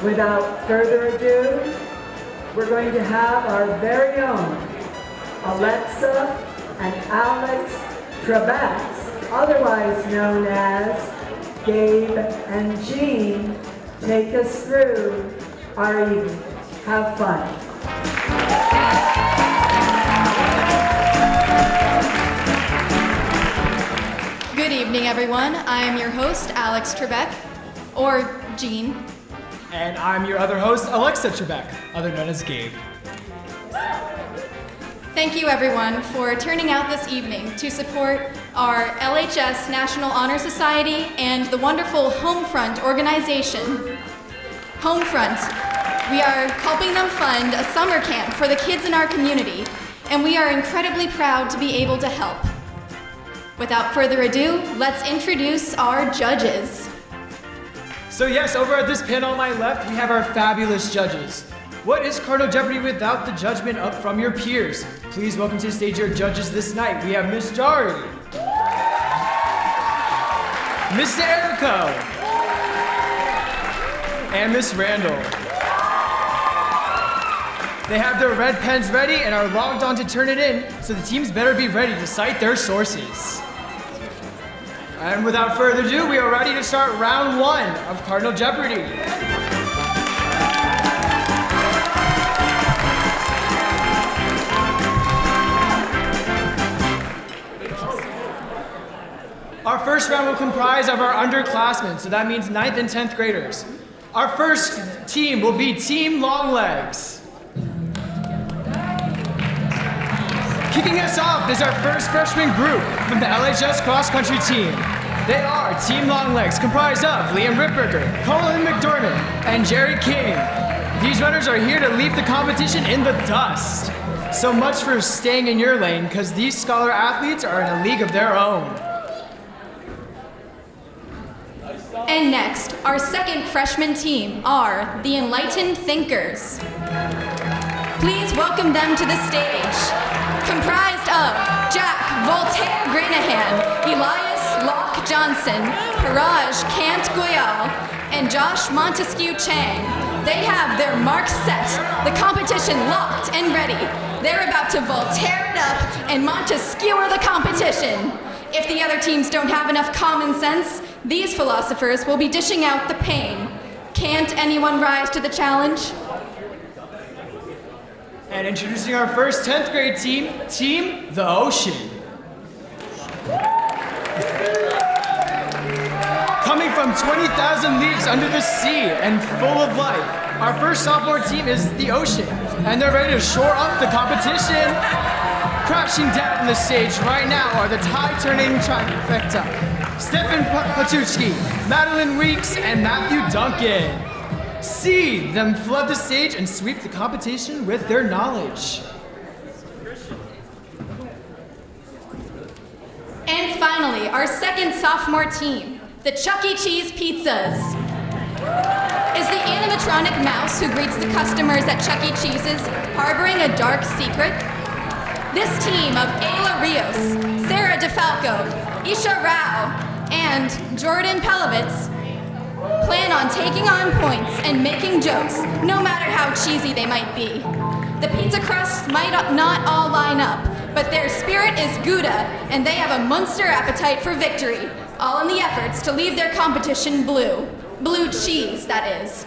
Without further ado, we're going to have our very own Alexa and Alex Trebek, otherwise known as Gabe and Jean, take us through our evening. Have fun. Good evening, everyone. I am your host, Alex Trebek, or Jean. And I'm your other host, Alexa Trebek, other known as Gabe. Thank you, everyone, for turning out this evening to support our LHS National Honor Society and the wonderful Homefront organization. Homefront, we are helping them fund a summer camp for the kids in our community, and we are incredibly proud to be able to help. Without further ado, let's introduce our judges. So yes, over at this panel on my left, we have our fabulous judges. What is Cardinal Jeopardy without the judgment up from your peers? Please welcome to the stage your judges this night. We have Miss Jari, Mr. Erico, and Miss Randall. They have their red pens ready and are logged on to turn it in, so the teams better be ready to cite their sources. And without further ado, we are ready to start round one of Cardinal Jeopardy. Our first round will comprise of our underclassmen, so that means 9th and 10th graders. Our first team will be Team Longlegs. Kicking us off is our first freshman group from the LHS cross country team. They are Team Longlegs, comprised of Liam Ripberger, Colin McDormand, and Jerry King. These runners are here to leave the competition in the dust. So much for staying in your lane, because these scholar athletes are in a league of their own. And next, our second freshman team are the Enlightened Thinkers. Please welcome them to the stage. Comprised of Jack Voltaire Granahan, Elias Locke Johnson, Haraj Kant Goyal, and Josh Montesquieu Chang. They have their marks set, the competition locked and ready. They're about to Voltaire it up and Montesquieu the competition. If the other teams don't have enough common sense, these philosophers will be dishing out the pain. Can't anyone rise to the challenge? And introducing our first 10th grade team, Team the Ocean. Coming from 20,000 leagues under the sea and full of life, our first sophomore team is the Ocean, and they're ready to shore up the competition. Crashing down on the stage right now are the tie-turning trifecta, Stefan Patuchki, Madeline Weeks, and Matthew Duncan. See them flood the stage and sweep the competition with their knowledge. And finally, our second sophomore team, the Chuck E. Cheese Pizzas. Is the animatronic mouse who greets the customers at Chuck E. Cheese's harboring a dark secret? This team of Ayla Rios, Sarah DeFalco, Isha Rao, and Jordan Pelovitz plan on taking on points and making jokes, no matter how cheesy they might be. The pizza crusts might not all line up, but their spirit is Gouda, and they have a monster appetite for victory, all in the efforts to leave their competition blue. Blue cheese, that is.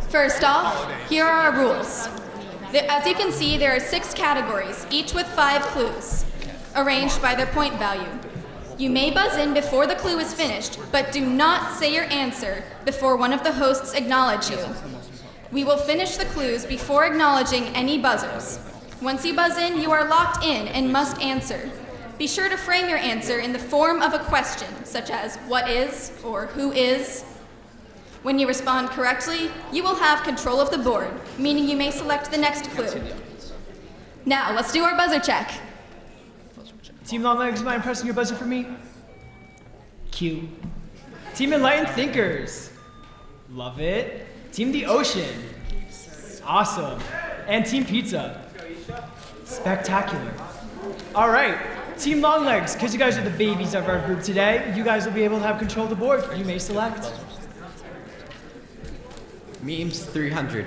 First off, here are our rules. As you can see, there are 6 categories, each with 5 clues, arranged by their point value. You may buzz in before the clue is finished, but do not say your answer before one of the hosts acknowledge you. We will finish the clues before acknowledging any buzzers. Once you buzz in, you are locked in and must answer. Be sure to frame your answer in the form of a question, such as what is or who is. When you respond correctly, you will have control of the board, meaning you may select the next clue. Now, let's do our buzzer check. Team Longlegs, mind pressing your buzzer for me? Q. Team Enlightened Thinkers. Love it. Team The Ocean. Awesome. And Team Pizza. Spectacular. All right. Team Longlegs, because you guys are the babies of our group today, you guys will be able to have control of the board. You may select. Memes 300.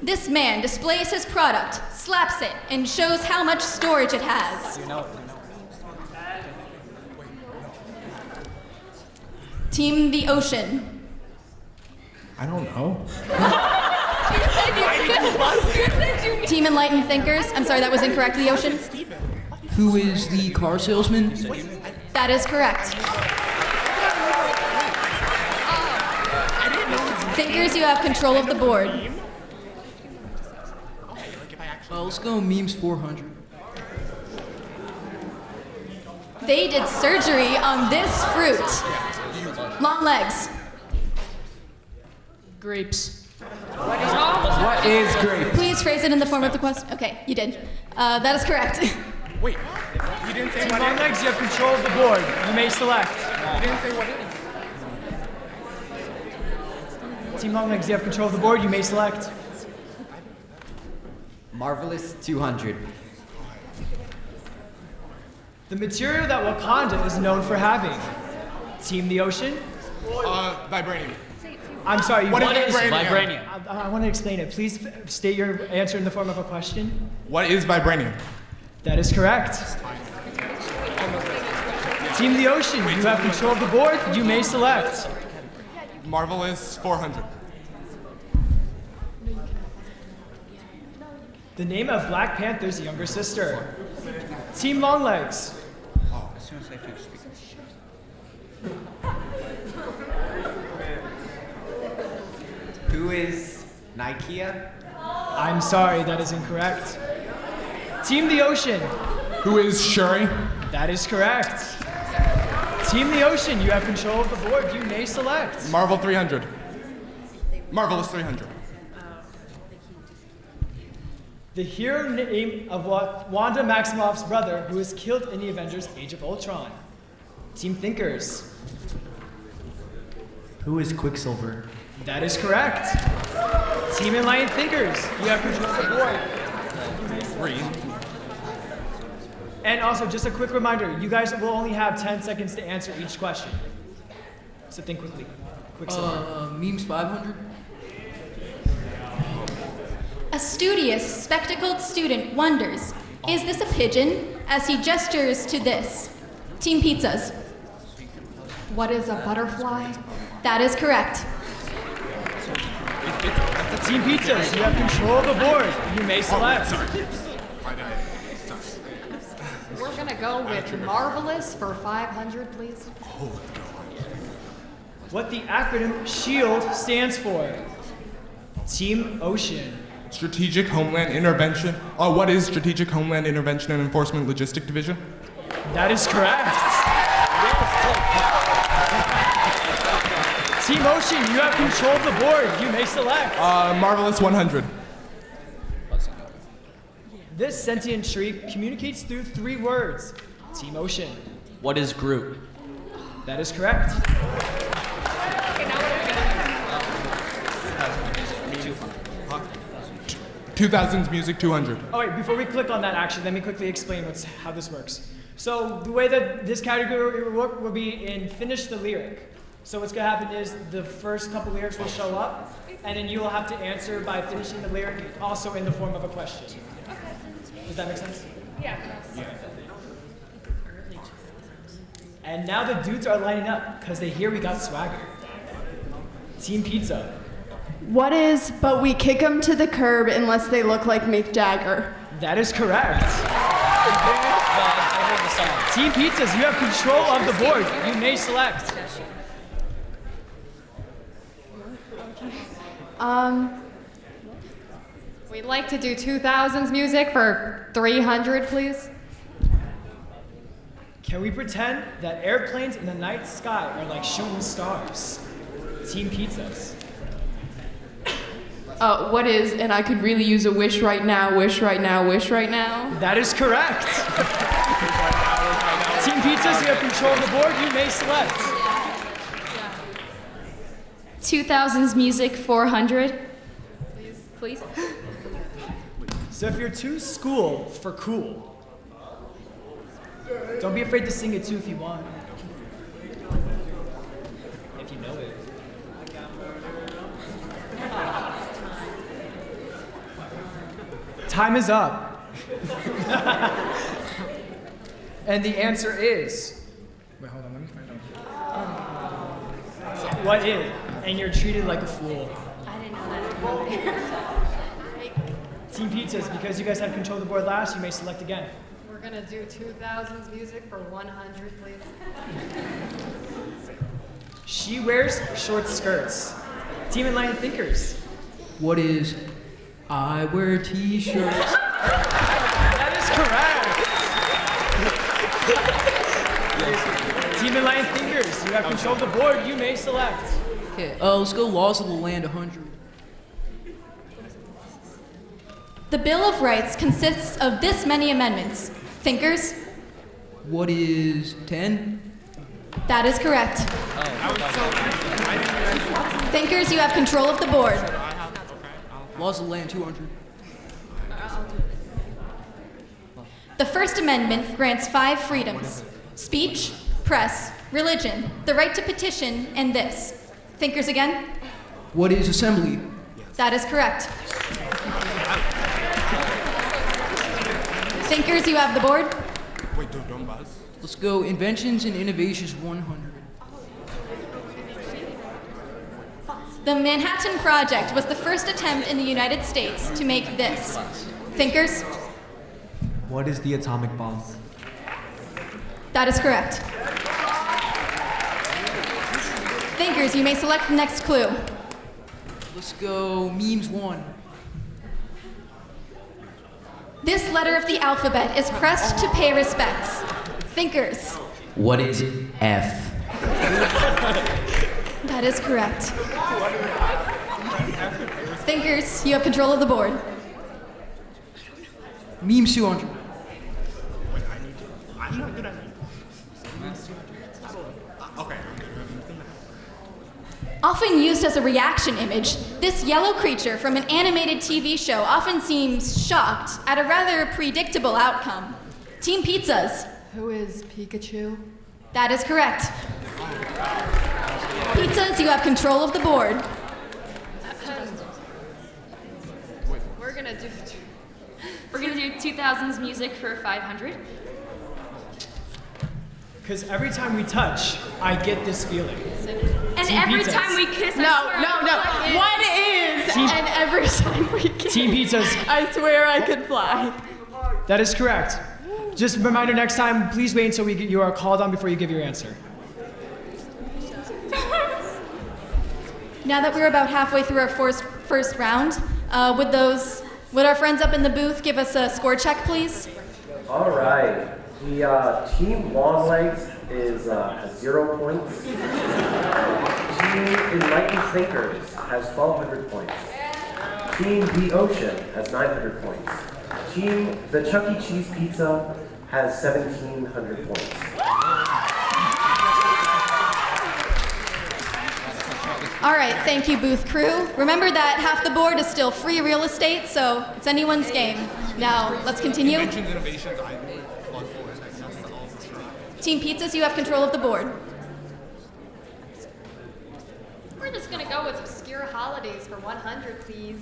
This man displays his product, slaps it, and shows how much storage it has. Team The Ocean. I don't know. Team Enlightened Thinkers. I'm sorry, that was incorrect. The Ocean. Who is the car salesman? That is correct. Thinkers, you have control of the board. Let's go memes 400. They did surgery on this fruit. Long legs. Grapes. What is grape? Please phrase it in the form of the question. Okay, you did. That is correct. Wait, you didn't say Team what Longlegs, you have control of the board. You may select. You didn't say what is. Team Longlegs, you have control of the board. You may select. Marvelous 200. The material that Wakanda is known for having. Team The Ocean. Vibranium. I'm sorry. What want is to- vibranium? I want to explain it. Please state your answer in the form of a question. What is vibranium? That is correct. Team The Ocean, you have control of the board. You may select. Marvelous 400. The name of Black Panther's younger sister. Team Longlegs. Who is Nikea? I'm sorry, that is incorrect. Team The Ocean. Who is Shuri? That is correct. Team The Ocean, you have control of the board. You may select. Marvel 300. Marvelous 300. The hero name of Wanda Maximoff's brother, who was killed in the Avengers Age of Ultron. Team Thinkers. Who is Quicksilver? That is correct. Team Enlightened Thinkers, you have control of the board. Green. And also, just a quick reminder, you guys will only have 10 seconds to answer each question. So think quickly. Quicksilver. Memes 500. A studious, spectacled student wonders, is this a pigeon? As he gestures to this. Team Pizzas. What is a butterfly? That is correct. Team Pizzas, you have control of the board. You may select. We're gonna go with Marvelous for 500, please. What the acronym SHIELD stands for. Team Ocean. Strategic Homeland Intervention. What is Strategic Homeland Intervention and Enforcement Logistic Division? That is correct. Team Ocean, you have control of the board. You may select. Marvelous 100. This sentient tree communicates through 3 words. Team Ocean. What is Groot? That is correct. 2000s Music 200. Oh wait, before we click on that actually, let me quickly explain how this works. So the way that this category will work will be in finish the lyric. So what's gonna happen is the first couple lyrics will show up, and then you will have to answer by finishing the lyric also in the form of a question. Does that make sense? Yeah. And now the dudes are lining up because they hear we got swagger. Team Pizza. What is, but we kick them to the curb unless they look like Mick Jagger? That is correct. Team Pizzas, you have control of the board. You may select. We'd like to do 2000s music for 300, please. Can we pretend that airplanes in the night sky are like shooting stars? Team Pizzas. What is, and I could really use a wish right now, wish right now, wish right now? That is correct. Team Pizzas, you have control of the board. You may select. 2000s music 400. Please. So if you're too school for cool, don't be afraid to sing it too if you want. If you know it. Time is up. And the answer is. Wait, hold on, let me find out. What is? And you're treated like a fool. I didn't know that. Team Pizzas, because you guys had control of the board last, you may select again. We're gonna do 2000s music for 100, please. She wears short skirts. Team Enlightened Thinkers. What is I wear t-shirts? That is correct. Team Enlightened Thinkers, you have control of the board, you may select. Okay, let's go Laws of the Land 100. The Bill of Rights consists of this many amendments. Thinkers? What is 10? That is correct. Thinkers, you have control of the board. Laws of the Land 200. The First Amendment grants 5 freedoms: speech, press, religion, the right to petition, and this. Thinkers again? What is Assembly? That is correct. Thinkers, you have the board. Wait, don't buzz. Let's go Inventions and Innovations 100. The Manhattan Project was the first attempt in the United States to make this. Thinkers? What is the atomic bomb? That is correct. Thinkers, you may select the next clue. Let's go Memes 1. This letter of the alphabet is pressed to pay respects. Thinkers? What is F? That is correct. Thinkers, you have control of the board. Memes 200. Okay. Often used as a reaction image, this yellow creature from an animated TV show often seems shocked at a rather predictable outcome. Team Pizzas. Who is Pikachu? That is correct. Pizzas, you have control of the board. We're gonna do 2000s music for 500. Because every time we touch, I get this feeling. And Team every Pizzas. time we kiss, No. What is? And every time we kiss, Team Pizzas, I swear I could fly. that is correct. Just a reminder next time, please wait until you are called on before you give your answer. Now that we're about halfway through our first round, would our friends up in the booth give us a score check, please? All right. The Team Longlegs has 0 points. Team Enlightened Thinkers has 1,200 points. Team The Ocean has 900 points. Team The Chuck E. Cheese Pizza has 1,700 points. All right, thank you, booth crew. Remember that half the board is still free real estate, so it's anyone's game. Now, let's continue. Inventions, innovations, I Team Pizzas, you have control of the board. We're just gonna go with obscure holidays for 100, please.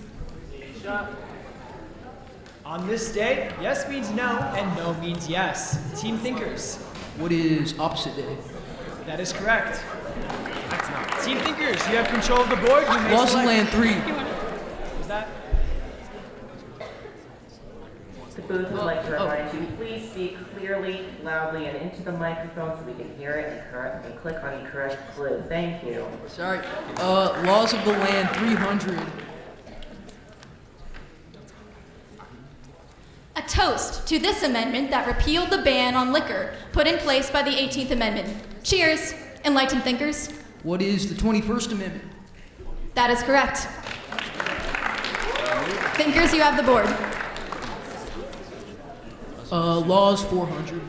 On this day, yes means no, and no means yes. Team Thinkers. What is Opposite Day? That is correct. Team Thinkers, you have control of the board. You may Laws of the Land select. 3. Is that? The booth would like to remind you, please speak clearly, loudly, and into the microphone so we can hear it and click on the correct clue. Thank you. Sorry. Laws of the Land 300. A toast to this amendment that repealed the ban on liquor put in place by the 18th Amendment. Cheers, enlightened thinkers. What is the 21st Amendment? That is correct. Thinkers, you have the board. Laws 400.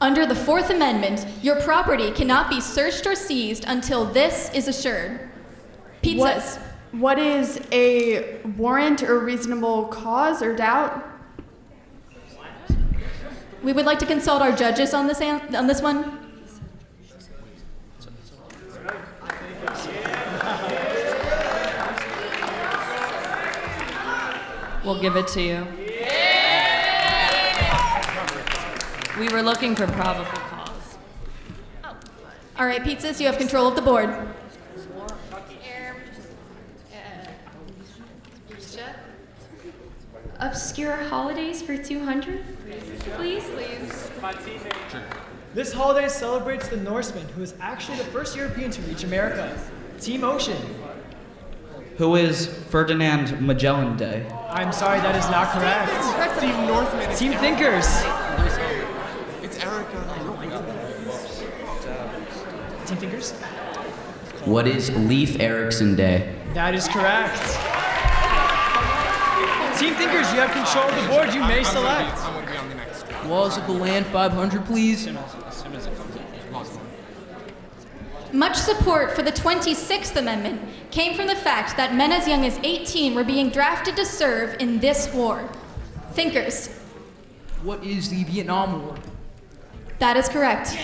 Under the Fourth Amendment, your property cannot be searched or seized until this is assured. Pizzas. What is a warrant or reasonable cause or doubt? We would like to consult our judges on this one. We'll give it to you. We were looking for probable cause. All right, Pizzas, you have control of the board. Obscure holidays for 200, please. This holiday celebrates the Norseman, who was actually the first European to reach America. Team Ocean. Who is Ferdinand Magellan Day? I'm sorry, that is not correct. Team Northman. Team Thinkers. It's Erica. Team Thinkers. What is Leif Erikson Day? That is correct. Team Thinkers, you have control of the board. You may select. I'm gonna be on the next. Laws of the land 500, please. Much support for the 26th Amendment came from the fact that men as young as 18 were being drafted to serve in this war. Thinkers. What is the Vietnam War? That is correct.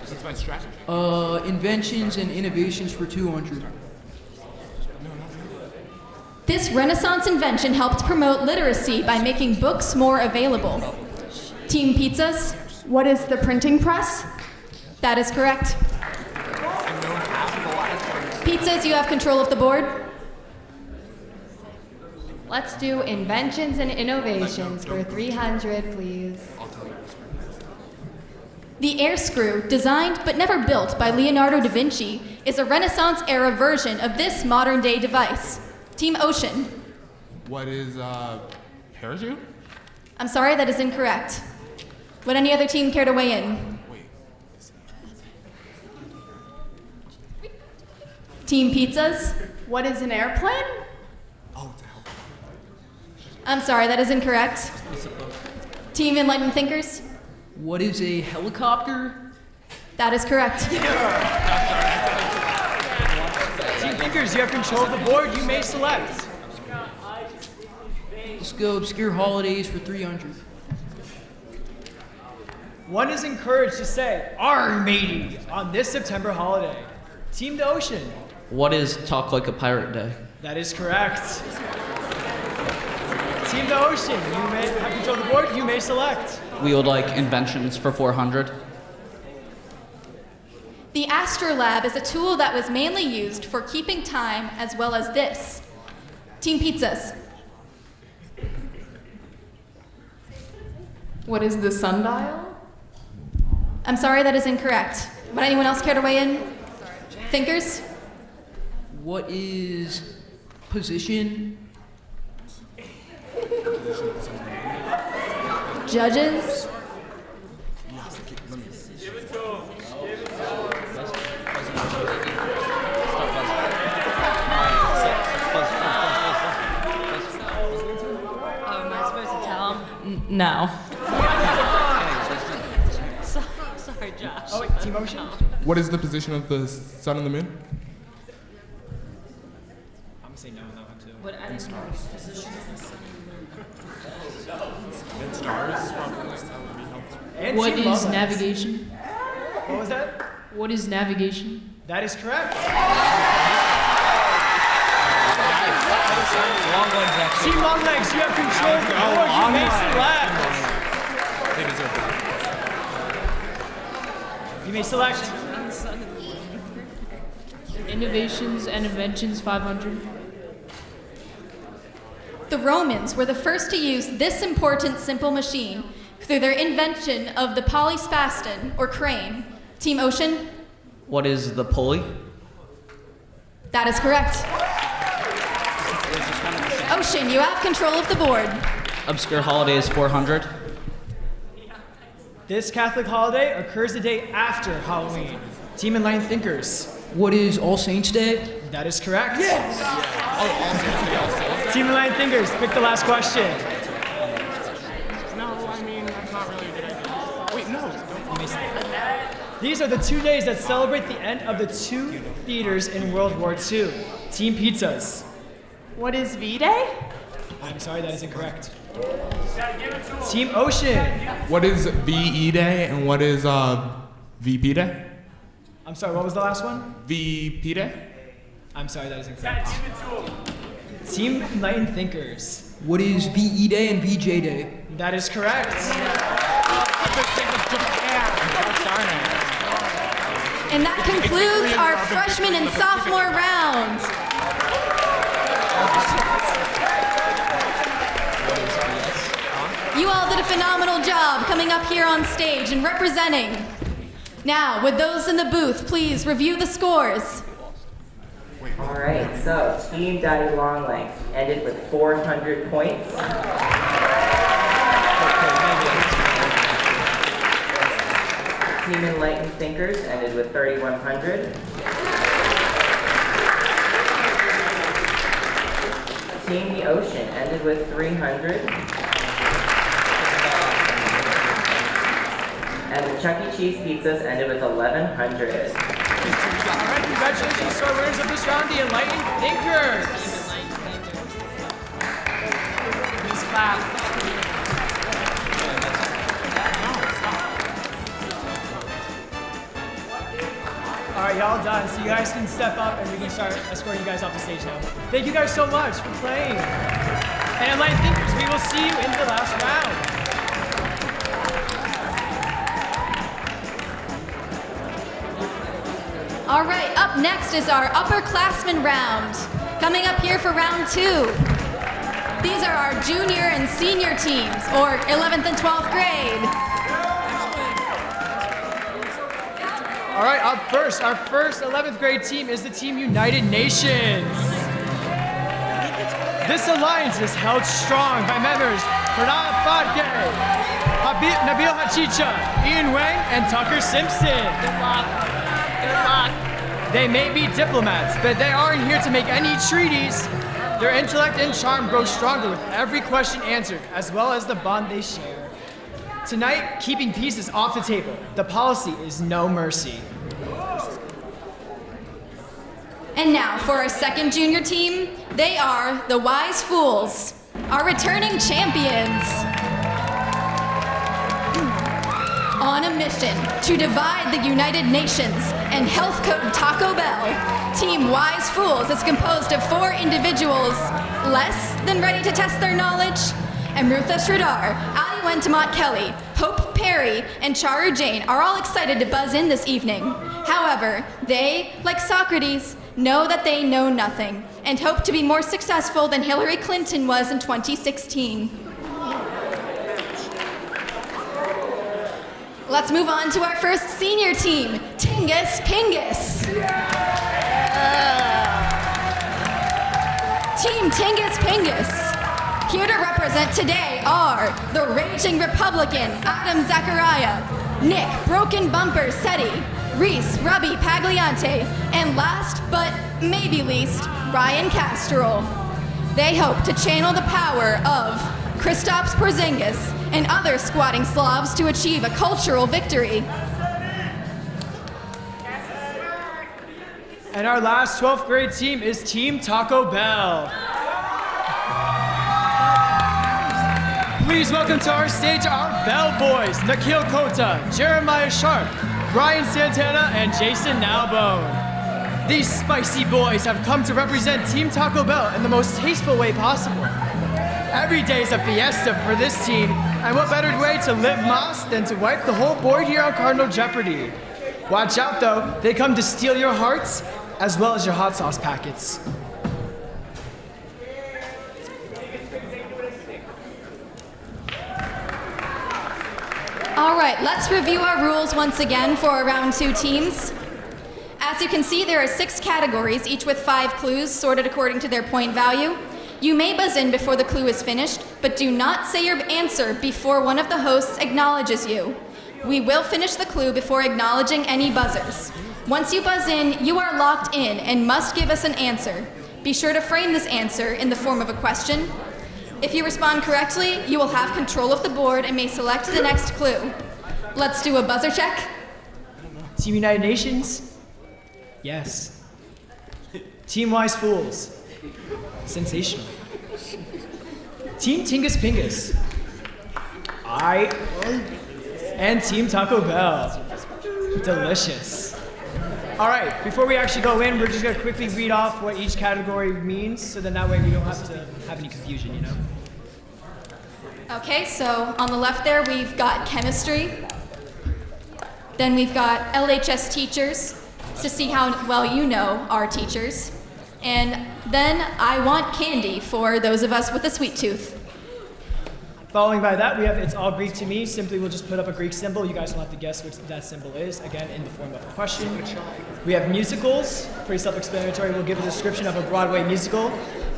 That's my strategy. Inventions and innovations for 200. This Renaissance invention helped promote literacy by making books more available. Team Pizzas. What is the printing press? That is correct. Pizzas, you have control of the board. Let's do inventions and innovations for 300, please. The air screw, designed but never built by Leonardo da Vinci, is a Renaissance-era version of this modern-day device. Team Ocean. What is parachute? I'm sorry, that is incorrect. Would any other team care to weigh in? Team Pizzas. What is an airplane? I'm sorry, that is incorrect. Team Enlightened Thinkers. What is a helicopter? That is correct. Team Thinkers, you have control of the board. You may select. Let's go obscure holidays for 300. One is encouraged to say, "Arr, matey," on this September holiday. Team the Ocean. What is Talk Like a Pirate Day? That is correct. Team the Ocean, you may have control of the board. You may select. We would like inventions for 400. The Astrolab is a tool that was mainly used for keeping time as well as this. Team Pizzas. What is the sundial? I'm sorry, that is incorrect. Would anyone else care to weigh in? Thinkers? What is position? Judges? Am I supposed to tell him? No. Sorry, Josh. Oh, wait, Team Ocean? What is the position of the sun and the moon? I'm gonna say no on that one too. What, I didn't know. And What Team is Love Legs. navigation? What was that? What is navigation? That is correct. Team Long Legs, you have control of the board. You may select. They deserve it. You may select. Innovations and inventions 500. The Romans were the first to use this important simple machine through their invention of the polyspaston, or crane. Team Ocean? What is the pulley? That is correct. Ocean, you have control of the board. Obscure holidays 400. This Catholic holiday occurs the day after Halloween. Team Enlightened Thinkers. What is All Saints Day? That is correct. Yes! Team Enlightened Thinkers, pick the last question. No, I mean, that's not really a good idea. Wait, no. These are the 2 days that celebrate the end of the 2 theaters in World War II. Team Pizzas. What is V-Day? I'm sorry, that is incorrect. Team Ocean. What is VE Day and what is VP Day? I'm sorry, what was the last one? VP Day? I'm sorry, that is incorrect. Team Enlightened Thinkers. What is VE Day and VJ Day? That is correct. And that concludes our freshman and sophomore round. You all did a phenomenal job coming up here on stage and representing. Now, would those in the booth please review the scores? All right, so Team Daddy Longlegs ended with 400 points. Team Enlightened Thinkers ended with 3,100. Team The Ocean ended with 300. And the Chuck E. Cheese pizzas ended with 1,100. Alright, congratulations to our winners of this round, the Enlightened Thinkers. Please clap. Alright, y'all done. So you guys can step up and we can start escorting you guys off the stage now. Thank you guys so much for playing. And Enlightened Thinkers, we will see you in the last round. All right, up next is our upperclassmen round. Coming up here for round 2. These are our junior and senior teams, or 11th and 12th grade. All right, up first, our first 11th grade team is the Team United Nations. This alliance is held strong by members Pranab Fadke, Nabil Hachicha, Ian Wang, and Tucker Simpson. Good luck. Good luck. They may be diplomats, but they aren't here to make any treaties. Their intellect and charm grow stronger with every question answered, as well as the bond they share. Tonight, keeping peace is off the table. The policy is no mercy. And now for our second junior team, they are the Wise Fools, our returning champions. On a mission to divide the United Nations and health code Taco Bell, Team Wise Fools is composed of 4 individuals less than ready to test their knowledge. Amrutha Sridhar, Ali Wentamont Kelly, Hope Perry, and Charu Jain are all excited to buzz in this evening. However, they, like Socrates, know that they know nothing and hope to be more successful than Hillary Clinton was in 2016. Let's move on to our first senior team, Tingus Pingus. Team Tingus Pingus. Here to represent today are the Raging Republican, Adam Zachariah, Nick Broken Bumper Setti, Reese Rubby Pagliante, and last but maybe least, Ryan Castrol. They hope to channel the power of Kristaps Porzingis and other squatting Slavs to achieve a cultural victory. And our last 12th grade team is Team Taco Bell. Please welcome to our stage our Bell Boys, Nikhil Kota, Jeremiah Sharp, Ryan Santana, and Jason Nowbone. These spicy boys have come to represent Team Taco Bell in the most tasteful way possible. Every day is a fiesta for this team, and what better way to live Mas than to wipe the whole board here on Cardinal Jeopardy. Watch out though, they come to steal your hearts as well as your hot sauce packets. All right, let's review our rules once again for our round 2 teams. As you can see, there are 6 categories, each with 5 clues sorted according to their point value. You may buzz in before the clue is finished, but do not say your answer before one of the hosts acknowledges you. We will finish the clue before acknowledging any buzzers. Once you buzz in, you are locked in and must give us an answer. Be sure to frame this answer in the form of a question. If you respond correctly, you will have control of the board and may select the next clue. Let's do a buzzer check. Team United Nations? Yes. Team Wise Fools? Sensational. Team Tingus Pingus? And Team Taco Bell? Delicious. All right, before we actually go in, we're just gonna quickly read off what each category means, so then that way we don't have to have any confusion, you know? Okay, so on the left there, we've got chemistry. Then we've got LHS teachers, to see how well you know our teachers. And then I want candy for those of us with a sweet tooth. Following by that, we have It's All Greek to Me. Simply, we'll just put up a Greek symbol. You guys will have to guess what that symbol is, again, in the form of a question. We have musicals, pretty self-explanatory. We'll give a description of a Broadway musical.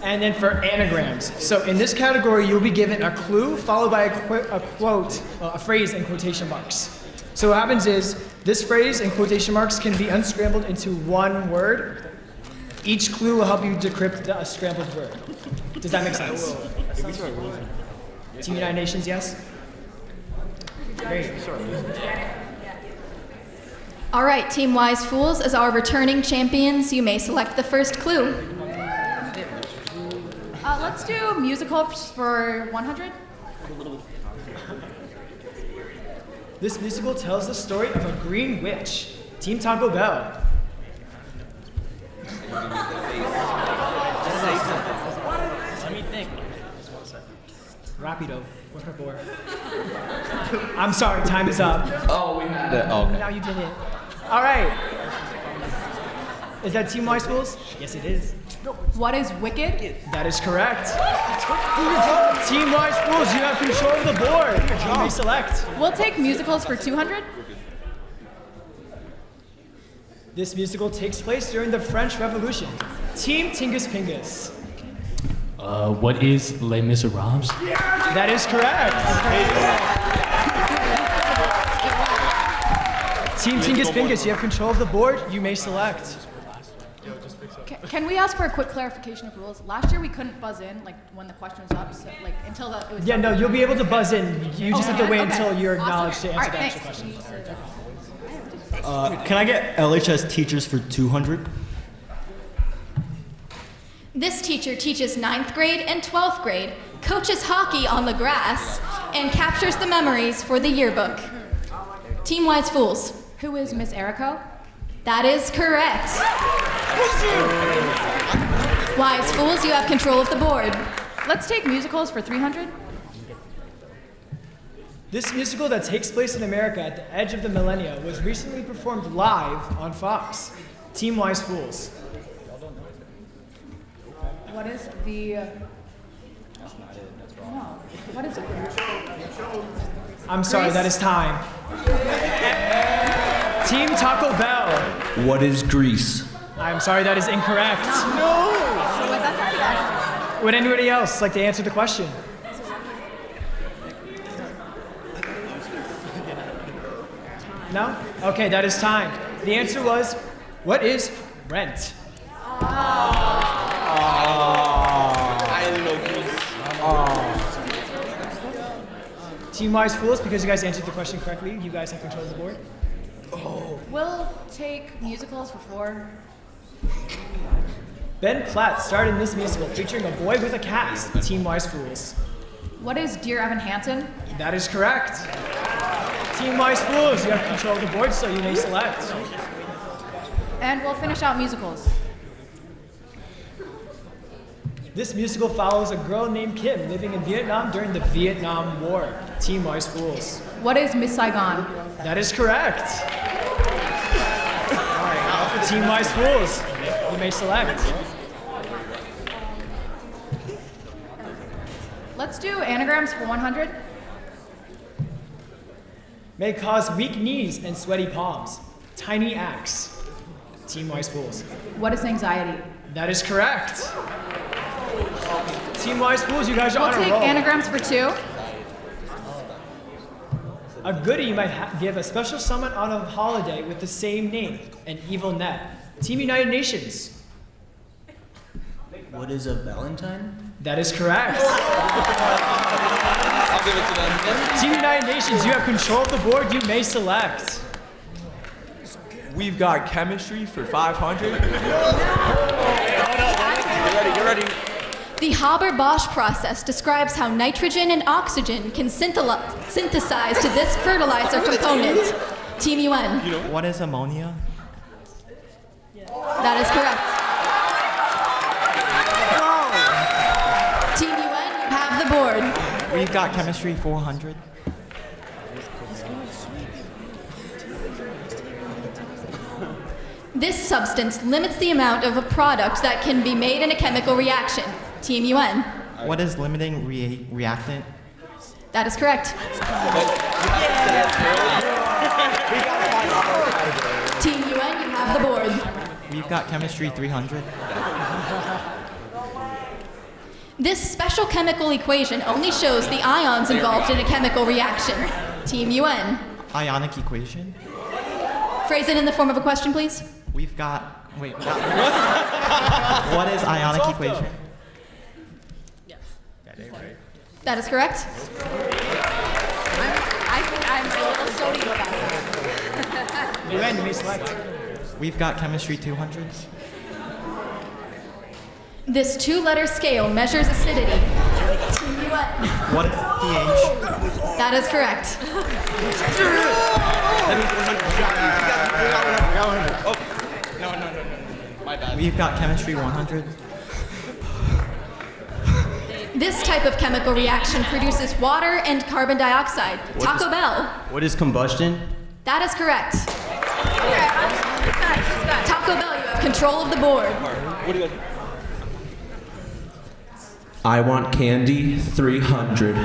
And then for anagrams. So in this category, you'll be given a clue followed by a phrase in quotation marks. So what happens is, this phrase in quotation marks can be unscrambled into one word. Each clue will help you decrypt a scrambled word. Does that make sense? Team United Nations, yes? Great. All right, Team Wise Fools, as our returning champions, you may select the first clue. Let's do musicals for 100. This musical tells the story of a green witch. Team Taco Bell. Let me think. Rapido. Por favor. I'm sorry, time is up. Oh, we had it. Oh, okay. Now you did it. All right. Is that Team Wise Fools? Yes, it is. What is Wicked? That is correct. Team Wise Fools, you have control of the board. You may select. We'll take musicals for 200. This musical takes place during the French Revolution. Team Tingus Pingus. What is Les Miserables? That is correct. Team Tingus Pingus, you have control of the board. You may select. Can we ask for a quick clarification of rules? Last year we couldn't buzz in like when the question was up, so like until it was. Yeah, no, you'll be able to buzz in. You just have to wait Okay. until you're Awesome. acknowledged to answer All right, the actual thanks. question. Can I get LHS teachers for 200? This teacher teaches 9th grade and 12th grade, coaches hockey on the grass, and captures the memories for the yearbook. Team Wise Fools. Who is Miss Erico? That is correct. Wise Fools, you have control of the board. Let's take musicals for 300. This musical that takes place in America at the edge of the millennia was recently performed live on Fox. Team Wise Fools. What is the? No. What is it? I'm sorry, Grease? that is time. Team Taco Bell. What is Greece? I'm sorry, that is incorrect. No. So what, that's already done. Would anybody else like to answer the question? No? Okay, that is time. The answer was, what is rent? I didn't know Greece. Team Wise Fools, because you guys answered the question correctly, you guys have control of the board. We'll take musicals for 4. Ben Platt starred in this musical featuring a boy with a cast. Team Wise Fools. What is Dear Evan Hansen? That is correct. Team Wise Fools, you have control of the board, so you may select. And we'll finish out musicals. This musical follows a girl named Kim living in Vietnam during the Vietnam War. Team Wise Fools. What is Miss Saigon? That is correct. All right, now for Team Wise Fools, you may select. Let's do anagrams for 100. May cause weak knees and sweaty palms. Tiny axe. Team Wise Fools. What is anxiety? That is correct. Team Wise Fools, you guys are We'll on a take roll. anagrams for 2. A goodie might give a special someone on a holiday with the same name, an evil net. Team United Nations. What is a Valentine? That is correct. I'll give it to them. Team United Nations, you have control of the board. You may select. We've got chemistry for 500. Get ready. The Haber-Bosch process describes how nitrogen and oxygen can synthesize to this fertilizer component. Team UN. What is ammonia? That is correct. Team UN, you have the board. We've got chemistry 400. This substance limits the amount of a product that can be made in a chemical reaction. Team UN. What is limiting reactant? That is correct. Team UN, you have the board. We've got chemistry 300. This special chemical equation only shows the ions involved in a chemical reaction. Team UN. Ionic equation. Phrase it in the form of a question, please. We've got. Wait. What is ionic equation? That is correct. I'm a little sodium about it. You may select. We've got chemistry 200. This two-letter scale measures acidity. Team UN. What is pH? That is correct. No. My bad. We've got chemistry 100. This type of chemical reaction produces water and carbon dioxide. Taco Bell. What is combustion? That is correct. Taco Bell, you have control of the board. What do you guys? I want candy 300.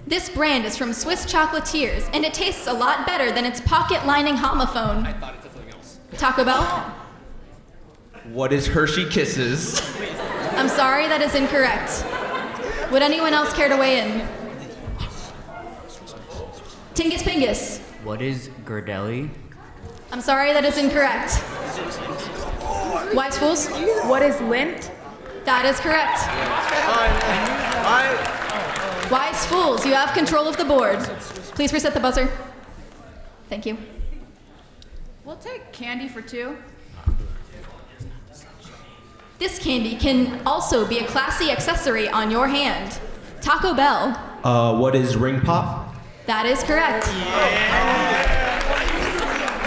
This brand is from Swiss chocolatiers, and it tastes a lot better than its pocket-lining homophone. I thought it's something else. Taco Bell? What is Hershey Kisses? I'm sorry, that is incorrect. Would anyone else care to weigh in? Tingus Pingus? What is Girdelli? I'm sorry, that is incorrect. Wise Fools? What is lint? That is correct. Wise Fools, you have control of the board. Please reset the buzzer. Thank you. We'll take candy for 2. This candy can also be a classy accessory on your hand. Taco Bell. What is ring pop? That is correct.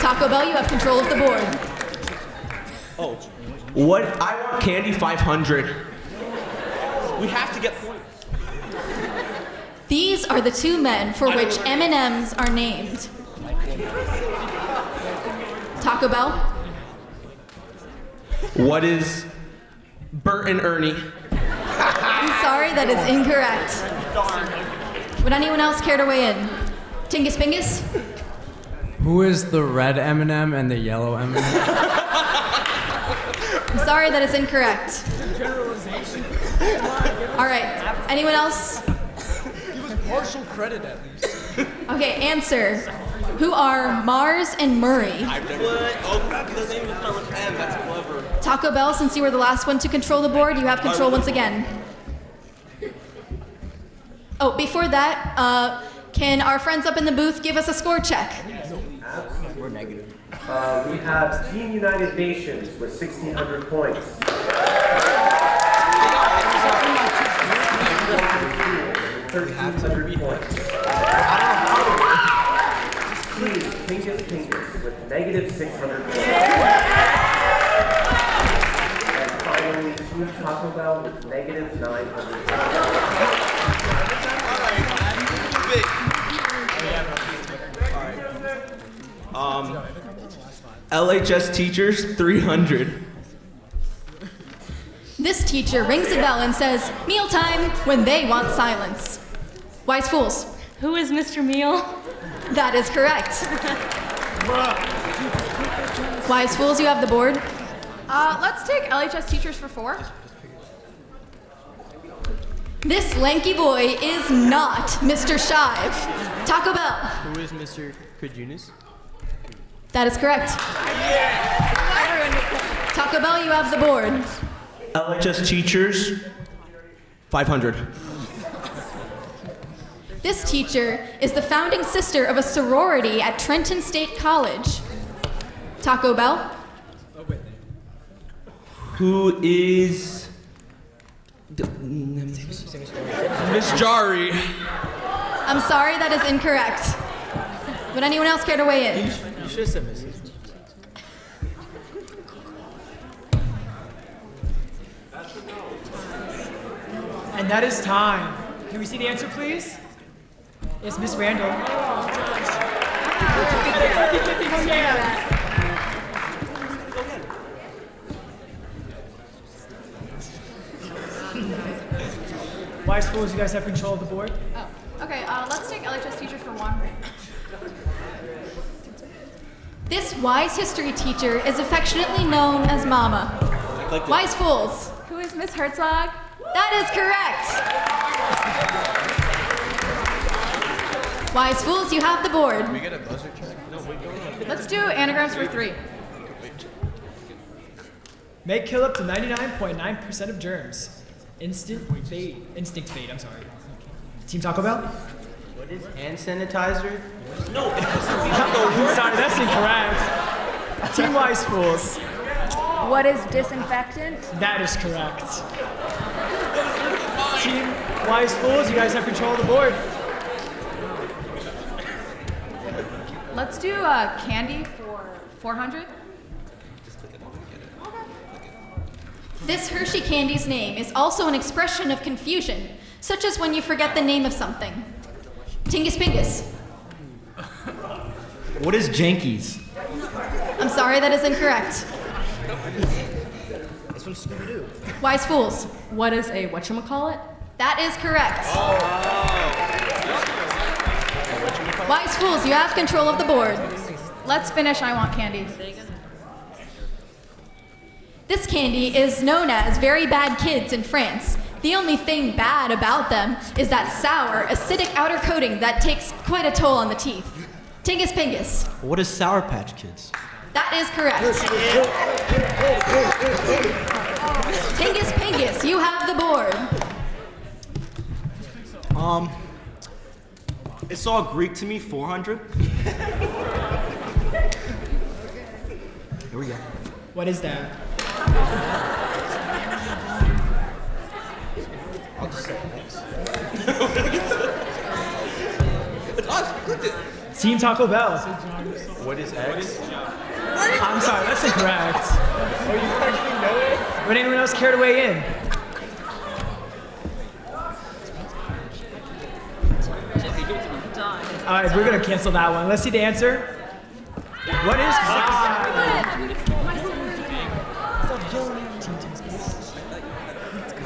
Taco Bell, you have control of the board. Oh. What? I want candy 500. We have to get points. These are the two men for which M&Ms are named. Taco Bell. What is Bert and Ernie? I'm sorry, that is incorrect. Would anyone else care to weigh in? Tingus Pingus? Who is the red M&M and the yellow M&M? I'm sorry, that is incorrect. All right, anyone else? Give us partial credit at least. Okay, answer. Who are Mars and Murray? The name will start with M. That's clever. Taco Bell, since you were the last one to control the board, you have control once again. Oh, before that, can our friends up in the booth give us a score check? We're negative. We have Team United Nations with 1,600 points. 1,300 points. Team Pingus with negative 600 points. And finally, Team Taco Bell with negative 900 points. LHS teachers 300. This teacher rings a bell and says, mealtime, when they want silence. Wise Fools. Who is Mr. Meal? That is correct. Wise Fools, you have the board. Let's take LHS teachers for 4. This lanky boy is not Mr. Shive. Taco Bell. Who is Mr. Kajunis? That is correct. Taco Bell, you have the board. LHS teachers, 500. This teacher is the founding sister of a sorority at Trenton State College. Taco Bell? Who is Miss Jari? I'm sorry, that is incorrect. Would anyone else care to weigh in? You should have said Mrs. And that is time. Can we see the answer, please? Yes, Miss Randall. Wise fools, you guys have control of the board? Oh, okay. Let's take LHS teachers for one. This wise history teacher is affectionately known as Mama. Wise fools. Who is Miss Herzog? That is correct. Wise fools, you have the board. Can we get a buzzer check? No, wait, Let's do anagrams for 3. May kill up to 99.9% of germs. Instinct fade, I'm sorry. Team Taco Bell? What is hand sanitizer? No. Sorry, that's incorrect. Team Wise Fools. What is disinfectant? That is correct. Team Wise Fools, you guys have control of the board. Let's do candy for 400. This Hershey candy's name is also an expression of confusion, such as when you forget the name of something. Tingus Pingus. What is Jankies? I'm sorry, that is incorrect. That's from Scooby-Doo. Wise fools. What is a whatchamacallit? That is correct. Wise fools, you have control of the board. Let's finish I want candy. This candy is known as very bad kids in France. The only thing bad about them is that sour, acidic outer coating that takes quite a toll on the teeth. Tingus Pingus. What is Sour Patch Kids? That is correct. Tingus Pingus, you have the board. It's all Greek to me, 400. Here we go. What is that? I'll just say thanks. It's us, click it. Team Taco Bell. What is X? I'm sorry, that's incorrect. Oh, you actually know it? Would anyone else care to weigh in? All right, we're gonna cancel that one. Let's see the answer. What is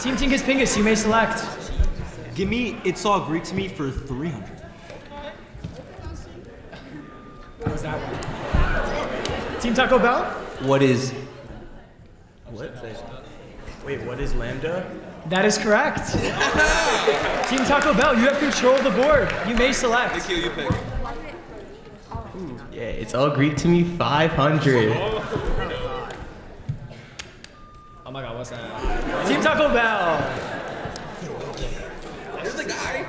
Team Tingus Pingus, you may select. Give me It's All Greek to Me for 300. What was that one? Team Taco Bell? What is... What? Wait, what is Lambda? That is correct. Team Taco Bell, you have control of the board. You may select. Nikhil, you pick. Yeah, It's All Greek to Me, 500. Oh my god, what's that? Team Taco Bell. There's the guy.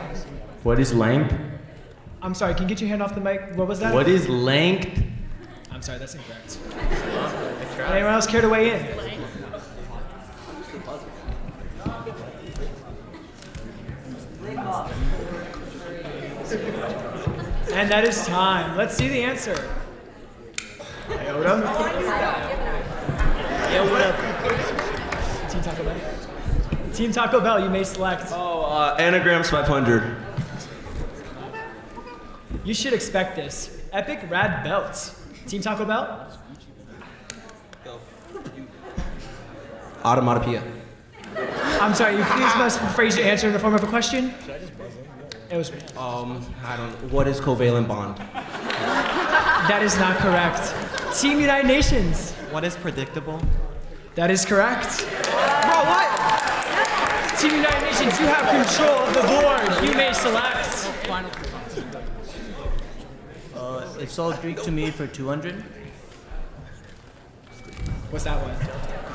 What is length? I'm sorry, can you get your hand off the mic? What was that? What is length? I'm sorry, that's incorrect. Anyone else care to weigh in? And that is time. Let's see the answer. Iota? Yeah, whatever. Team Taco Bell. Team Taco Bell, you may select. Oh, anagrams 500. You should expect this. Epic Rad Belts. Team Taco Bell? Automatopoeia. I'm sorry, you please must phrase your answer in the form of a question? It was. I don't know. What is covalent bond? That is not correct. Team United Nations. What is predictable? That is correct. Bro, what? Team United Nations, you have control of the board. You may select. It's All Greek to Me for 200. What's that one?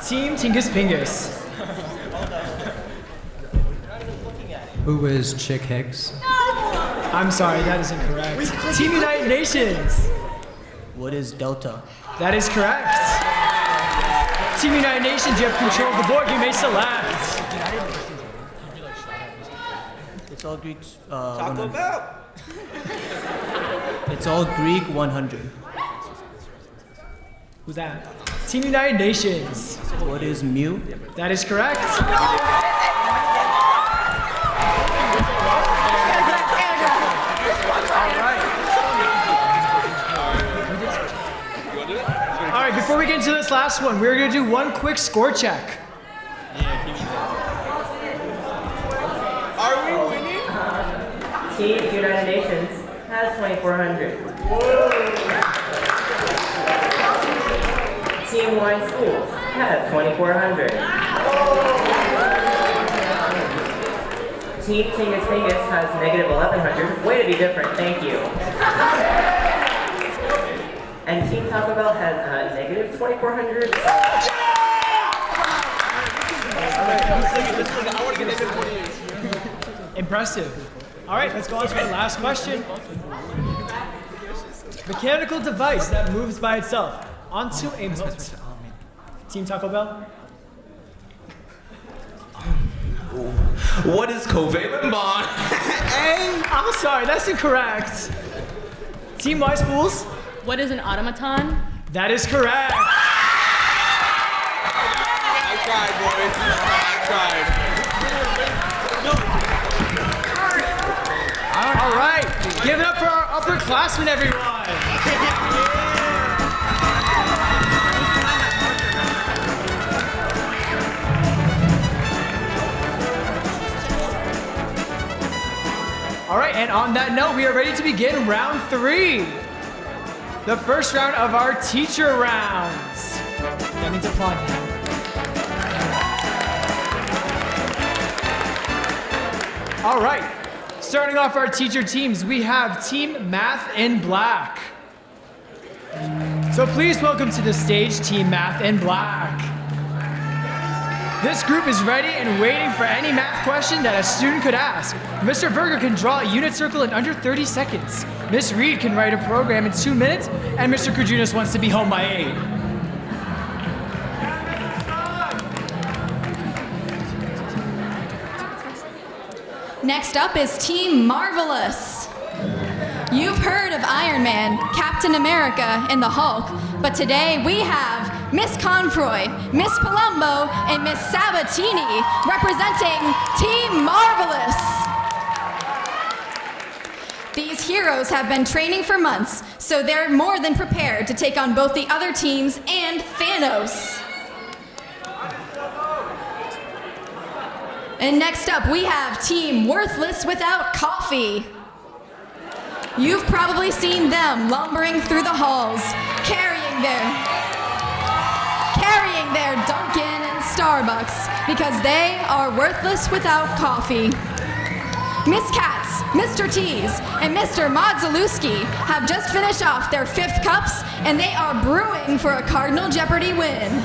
Team Tingus Pingus. Who is Chick Hicks? I'm sorry, that is incorrect. Team United Nations. What is Delta? That is correct. Team United Nations, you have control of the board. You may select. It's all Greek. Taco Bell. It's all Greek 100. Who's that? Team United Nations. What is mu? That is correct. All right, before we get into this last one, we're going to do one quick score check. Are we winning? Team United Nations has 2,400. Team Wine Schools has 2,400. Team Tingus Pingus has negative 1,100. Way to be different, thank you. And Team Taco Bell has negative 2,400. Impressive. All right, let's go on to the last question. Mechanical device that moves by itself onto a moat. Team Taco Bell? What is covalent bond? I'm sorry, that's incorrect. Team Wise Fools? What is an automaton? That is correct. I tried, boys. I tried. All right, give it up for our upperclassmen, everyone. All right, and on that note, we are ready to begin round 3. The first round of our teacher rounds. That means applaud now. All right, starting off our teacher teams, we have Team Math in Black. So please welcome to the stage Team Math in Black. This group is ready and waiting for any math question that a student could ask. Mr. Berger can draw a unit circle in under 30 seconds. Miss Reed can write a program in 2 minutes, and Mr. Kujunas wants to be home by 8. Next up is Team Marvelous. You've heard of Iron Man, Captain America, and the Hulk, but today we have Miss Confroy, Miss Palumbo, and Miss Sabatini representing Team Marvelous. These heroes have been training for months, so they're more than prepared to take on both the other teams and Thanos. And next up, we have Team Worthless Without Coffee. You've probably seen them lumbering through the halls, carrying their Dunkin' and Starbucks because they are worthless without coffee. Miss Katz, Mr. Tees, and Mr. Modzalewski have just finished off their 5th cups, and they are brewing for a Cardinal Jeopardy win.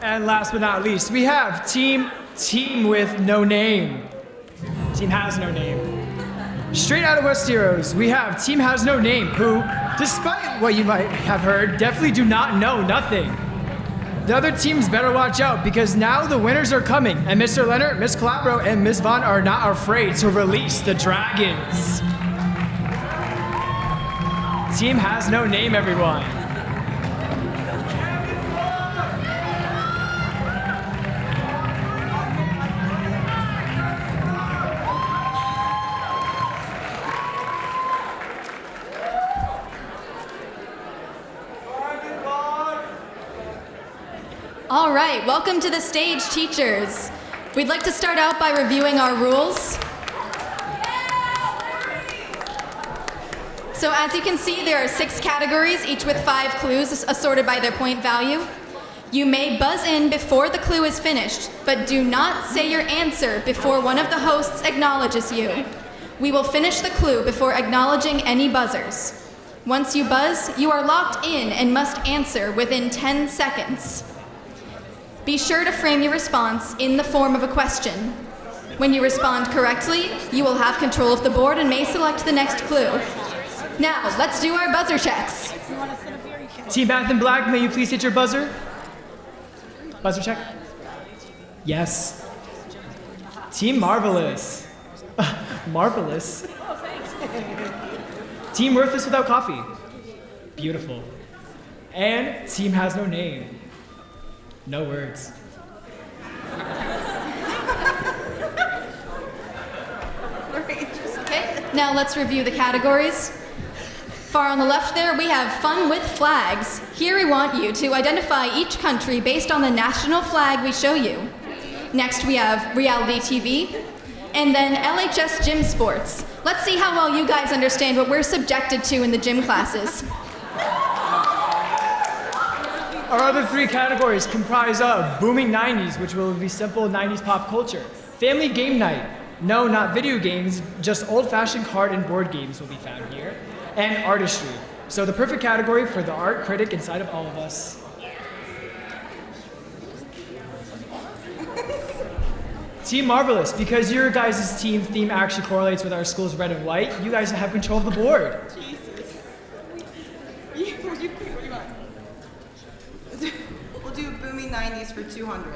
And last but not least, we have Team with no name. Team has no name. Straight out of West Heroes, we have Team Has No Name, who, despite what you might have heard, definitely do not know nothing. The other teams better watch out because now the winners are coming, and Mr. Leonard, Miss Calabro, and Miss Vaughn are not afraid to release the dragons. Team Has No Name, everyone. All right, welcome to the stage, teachers. We'd like to start out by reviewing our rules. So as you can see, there are 6 categories, each with 5 clues assorted by their point value. You may buzz in before the clue is finished, but do not say your answer before one of the hosts acknowledges you. We will finish the clue before acknowledging any buzzers. Once you buzz, you are locked in and must answer within 10 seconds. Be sure to frame your response in the form of a question. When you respond correctly, you will have control of the board and may select the next clue. Now, let's do our buzzer checks. Team Math and Black, may you please hit your buzzer? Buzzer check. Yes. Team Marvelous. Marvelous. Team Worthless Without Coffee. Beautiful. And Team Has No Name. No words. Okay, now let's review the categories. Far on the left there, we have Fun with Flags. Here we want you to identify each country based on the national flag we show you. Next we have Reality TV, and then LHS Gym Sports. Let's see how well you guys understand what we're subjected to in the gym classes. Our other three categories comprise of Booming 90s, which will be simple 90s pop culture. Family Game Night. No, not video games, just old-fashioned card and board games will be found here. And Artistry. So the perfect category for the art critic inside of all of us. Team Marvelous, because your guys' team theme actually correlates with our school's red and white, you guys have control of the board. We'll do Booming 90s for 200.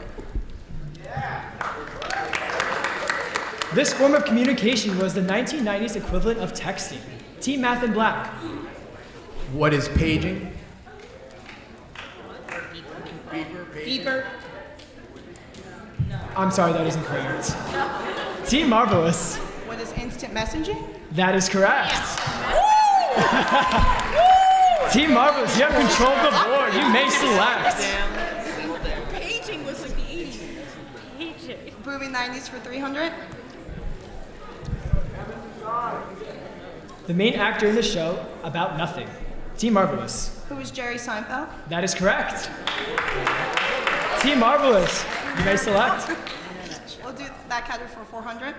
This form of communication was the 1990s equivalent of texting. Team Math and Black. What is paging? Beeper. I'm sorry, that isn't correct. Team Marvelous. What is instant messaging? That is correct. Team Marvelous, you have control of the board. You may select. Paging was like the 80s. Booming 90s for 300. The main actor in the show, About Nothing. Team Marvelous. Who is Jerry Seinfeld? That is correct. Team Marvelous, you may select. We'll do that category for 400.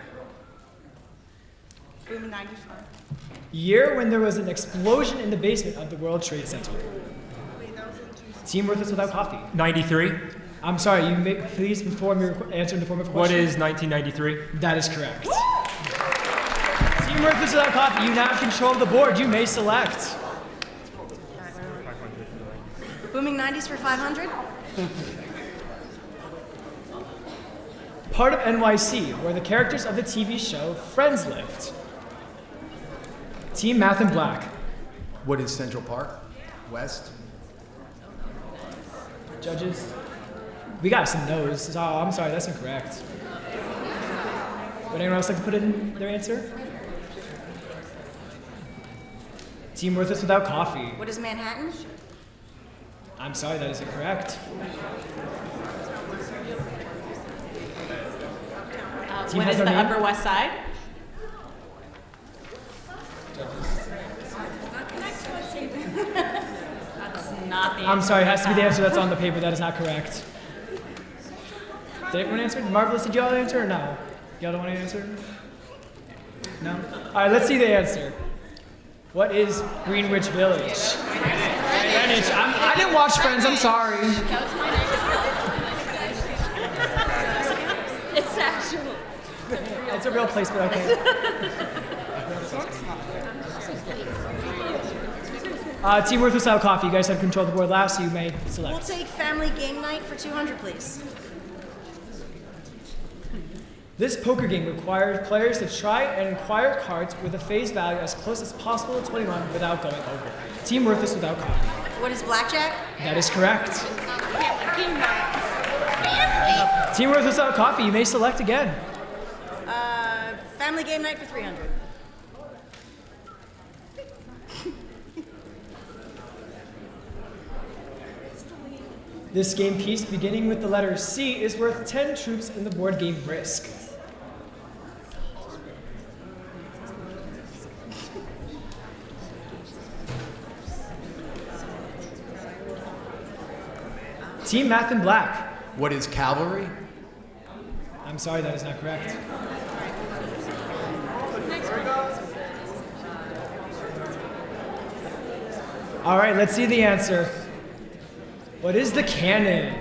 Booming 90s for. Year when there was an explosion in the basement of the World Trade Center. Team Worthless Without Coffee. 93. I'm sorry, you may please perform your answer in the form of a question. What is 1993? That is correct. Team Worthless Without Coffee, you now have control of the board. You may select. Booming 90s for 500. Part of NYC, where the characters of the TV show Friends lived. Team Math and Black. What is Central Park? West? Judges? We got some no's. Oh, I'm sorry, that's incorrect. Would anyone else like to put in their answer? Team Worthless Without Coffee. What is Manhattan? I'm sorry, that is incorrect. What is the Upper West Side? That's not the answer. I'm sorry, it has to be the answer that's on the paper. That is not correct. Did everyone answer? Marvelous, did you all answer or no? Y'all don't want to answer? No? All right, let's see the answer. What is Greenwich Village? Greenwich. I didn't watch Friends, I'm sorry. It's actual. It's a real place, but okay. Team Worthless Without Coffee, you guys have control of the board last, so you may select. We'll take Family Game Night for 200, please. This poker game requires players to try and acquire cards with a face value as close as possible to 21 without going over. Team Worthless Without Coffee. What is Blackjack? That is correct. Team Worthless Without Coffee, you may select again. Family Game Night for 300. This game piece, beginning with the letter C, is worth 10 troops in the board game Risk. Team Math and Black. What is cavalry? I'm sorry, that is not correct. All right, let's see the answer. What is the canon?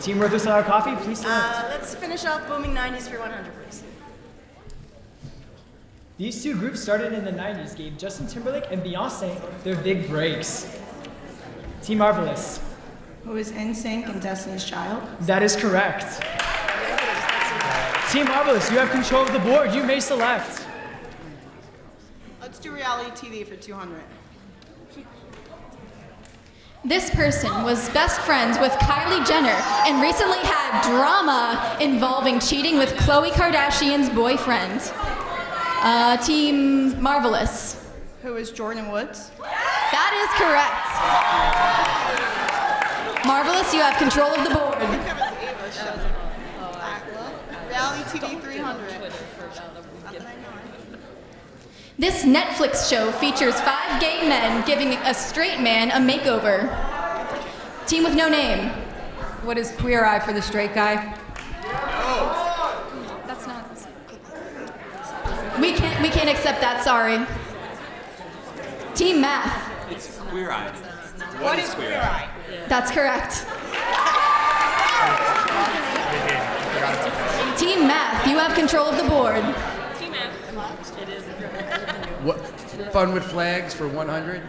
Team Worth of Coffee, please select. Let's finish off Booming 90s for 100, please. These two groups started in the 90s, gave Justin Timberlake and Beyonce their big breaks. Team Marvelous. Who is NSYNC and Destiny's Child? That is correct. Team Marvelous, you have control of the board. You may select. Let's do reality TV for 200. This person was best friends with Kylie Jenner and recently had drama involving cheating with Khloe Kardashian's boyfriend. Team Marvelous. Who is Jordan Woods? That is correct. Marvelous, you have control of the board. Reality TV 300. This Netflix show features 5 gay men giving a straight man a makeover. Team with no name. What is Queer Eye for the straight guy? That's not. We can't accept that, sorry. Team Math. It's Queer Eye. What is Queer Eye? That's correct. Team Math, you have control of the board. Team F. It is. What? Fun with Flags for 100?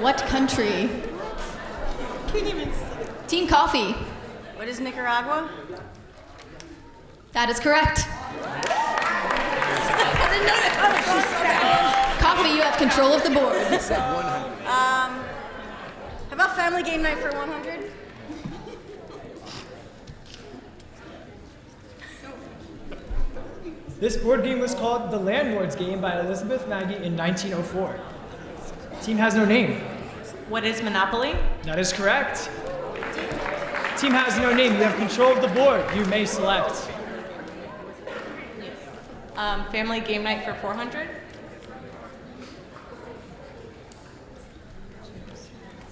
What country? Can't even see. Team Coffee. What is Nicaragua? That is correct. Coffee, you have control of the board. How about Family Game Night for 100? This board game was called The Landlord's Game by Elizabeth Maggie in 1904. Team has no name. What is Monopoly? That is correct. Team has no name. You have control of the board. You may select. Family Game Night for 400?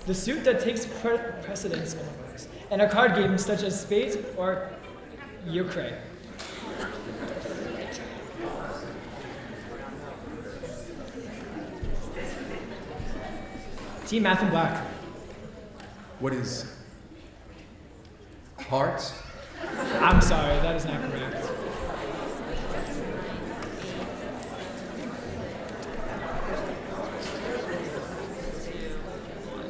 The suit that takes precedence in a card game such as Spades or Euchre. Team Math and Black. What is Hearts? I'm sorry, that is not correct.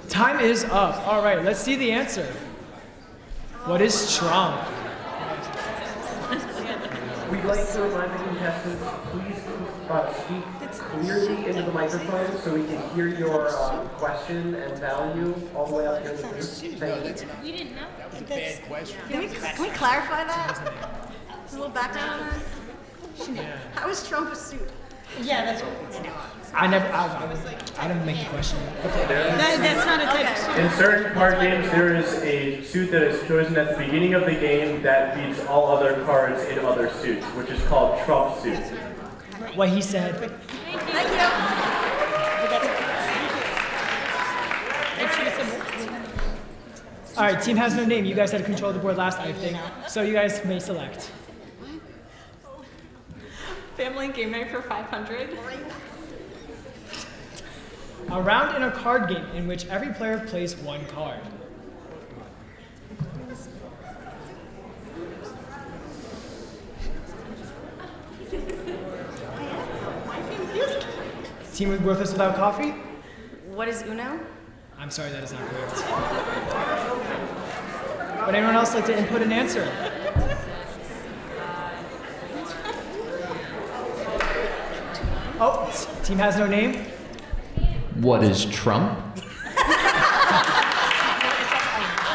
Time is up. All right, let's see the answer. What is Trump? We'd like to remind the contestants, please speak clearly into the microphone so we can hear your question and value all the way up here in the booth. Thank you. We didn't know. That's a bad question. Can we clarify that? A little background on that? How is Trump a suit? Yeah, that's what I didn't make the question. That's not a type of suit. In certain card games, there is a suit that is chosen at the beginning of the game that beats all other cards in other suits, which is called Trump suit. What he said. Thank you. All right, team has no name. You guys had control of the board last, I think. So you guys may select. Family Game Night for 500? A round in a card game in which every player plays one card. Team with Worthless Without Coffee? What is Uno? I'm sorry, that is not correct. Would anyone else like to input an answer? Oh, team has no name? What is Trump?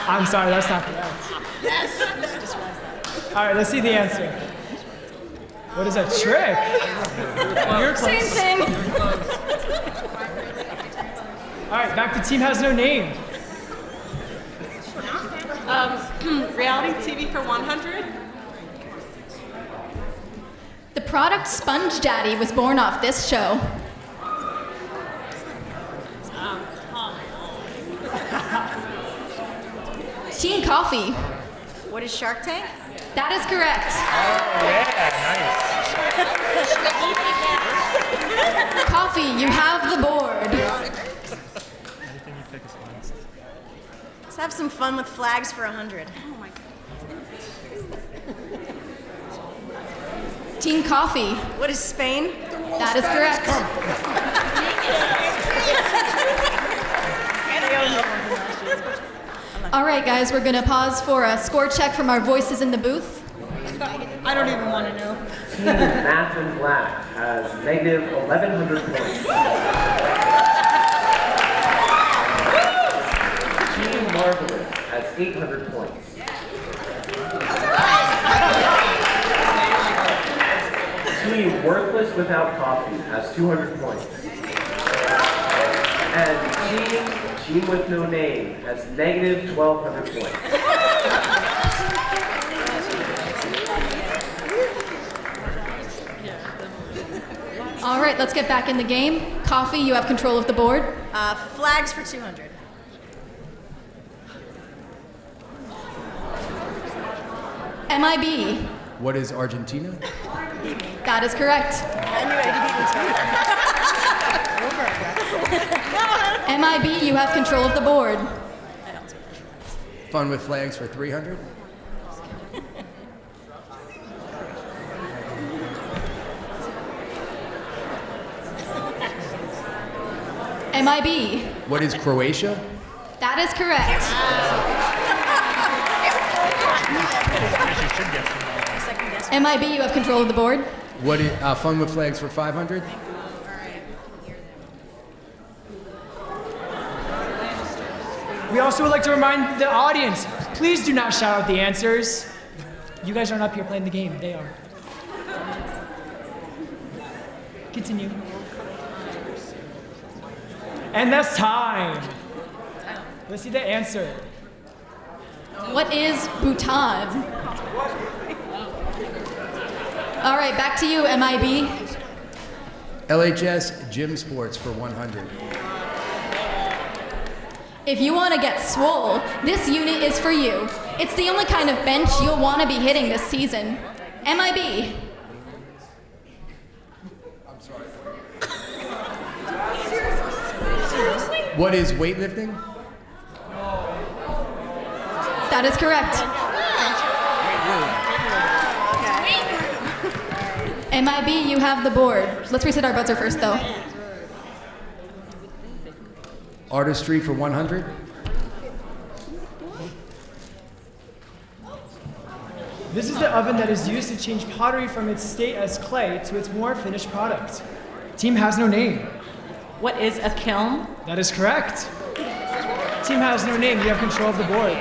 I'm sorry, that's not correct. All right, let's see the answer. What is a trick? You're Same close. thing. All right, back to team has no name. Reality TV for 100? The product Sponge Daddy was born off this show. Team Coffee. What is Shark Tank? That is correct. Coffee, you have the board. Let's have some fun with flags for 100. Oh my God. Team Coffee. What is Spain? That is correct. All right, guys, we're going to pause for a score check from our voices in the booth. I don't even want to know. Team Math and Black has negative 1,100 points. Team Marvelous has 800 points. Team Worthless Without Coffee has 200 points. And Team With No Name has negative 1,200 points. All right, let's get back in the game. Coffee, you have control of the board. Flags for 200. MIB. What is Argentina? That is correct. MIB, you have control of the board. Fun with flags for 300. MIB. What is Croatia? That is correct. MIB, you have control of the board. What is Fun with flags for 500? We also would like to remind the audience, please do not shout out the answers. You guys aren't up here playing the game, they are. Continue. And that's time. Let's see the answer. What is Bhutan? All right, back to you, MIB. LHS Gym Sports for 100. If you want to get swole, this unit is for you. It's the only kind of bench you'll want to be hitting this season. MIB. What is weightlifting? That is correct. MIB, you have the board. Let's reset our buzzer first, though. Artistry for 100. This is the oven that is used to change pottery from its state as clay to its more finished product. Team has no name. What is a kiln? That is correct. Team has no name. You have control of the board.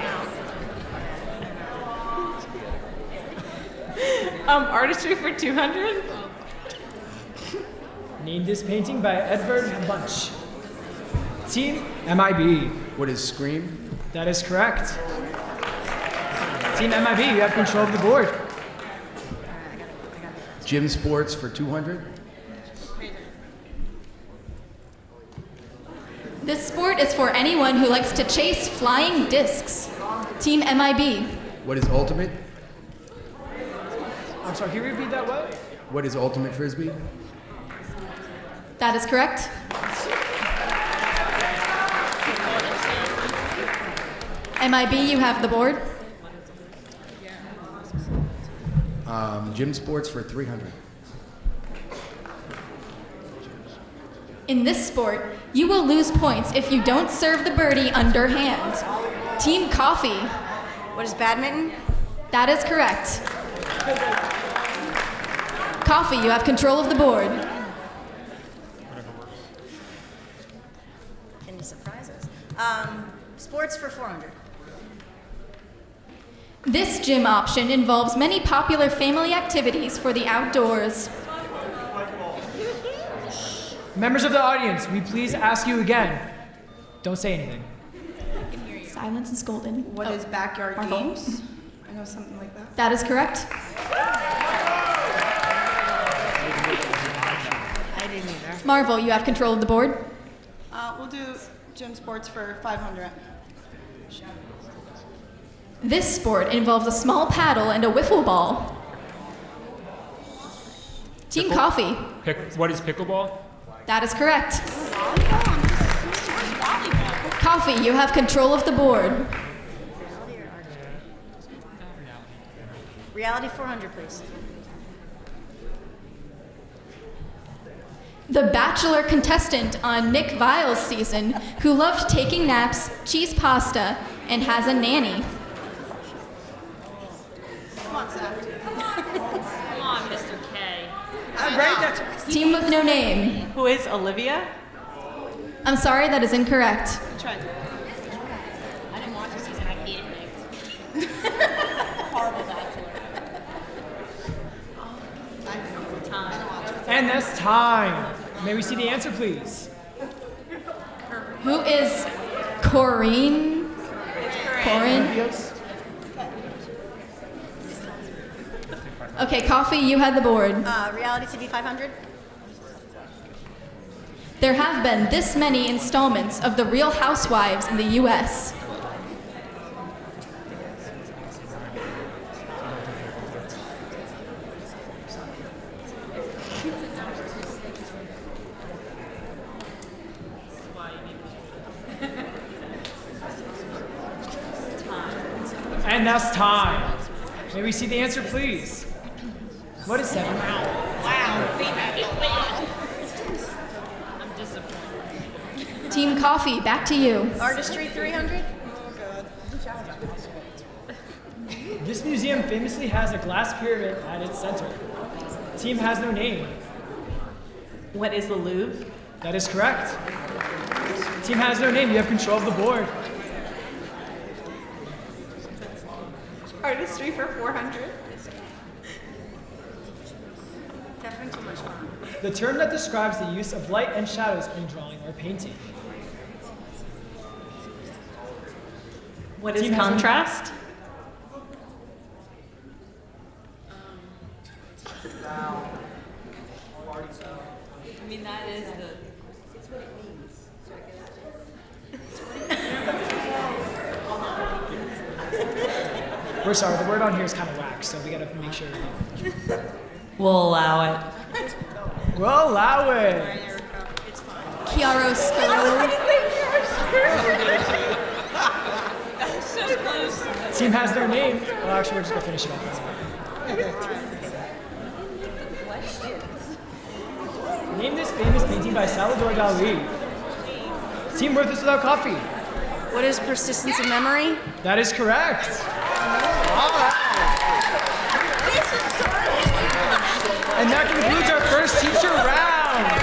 Artistry for 200? Name this painting by Edvard Bunch. Team MIB. What is Scream? That is correct. Team MIB, you have control of the board. Gym Sports for 200. This sport is for anyone who likes to chase flying discs. Team MIB. What is Ultimate? I'm sorry, can you repeat that what? What is Ultimate Frisbee? That is correct. MIB, you have the board. Gym Sports for 300. In this sport, you will lose points if you don't serve the birdie underhand. Team Coffee. What is badminton? That is correct. Coffee, you have control of the board. Any surprises? Sports for 400. This gym option involves many popular family activities for the outdoors. Members of the audience, we please ask you again. Don't say anything. Silence is golden. What is backyard Marvel. games? I know something like that. That is correct. I didn't either. Marvel, you have control of the board. We'll do gym sports for 500. This sport involves a small paddle and a wiffle ball. Team Coffee. What is pickleball? That is correct. Coffee, you have control of the board. Reality 400, please. The Bachelor contestant on Nick Vile's season who loved taking naps, cheese pasta, and has a nanny. Come on, Zach. Come on, Mr. K. Team with no name. Who is Olivia? I'm sorry, that is incorrect. Try it. I didn't watch the season. I hated Nick. Horrible Bachelor. And that's time. May we see the answer, please? Who is Corinne? Corinne? Okay, Coffee, you had the board. Reality TV 500. There have been this many installments of The Real Housewives in the U.S. And that's time. May we see the answer, please? What is 7? I'm disappointed. Team Coffee, back to you. Artistry 300. This museum famously has a glass pyramid at its center. Team has no name. What is the Louvre? That is correct. Team has no name. You have control of the board. Artistry for 400. Definitely too much fun. The term that describes the use of light and shadows in drawing or painting. What is Team has no- contrast? I mean, that is the... We're sorry, the word on here is kind of whack, so we gotta make sure. We'll allow it. We'll allow it. Chiaroscuro. Team has their name. Well, actually, we're just gonna finish it off. Name this famous painting by Salvador Dali. Team Worthless Without Coffee. What is persistence of memory? That is correct. All right. And that concludes our first teacher round.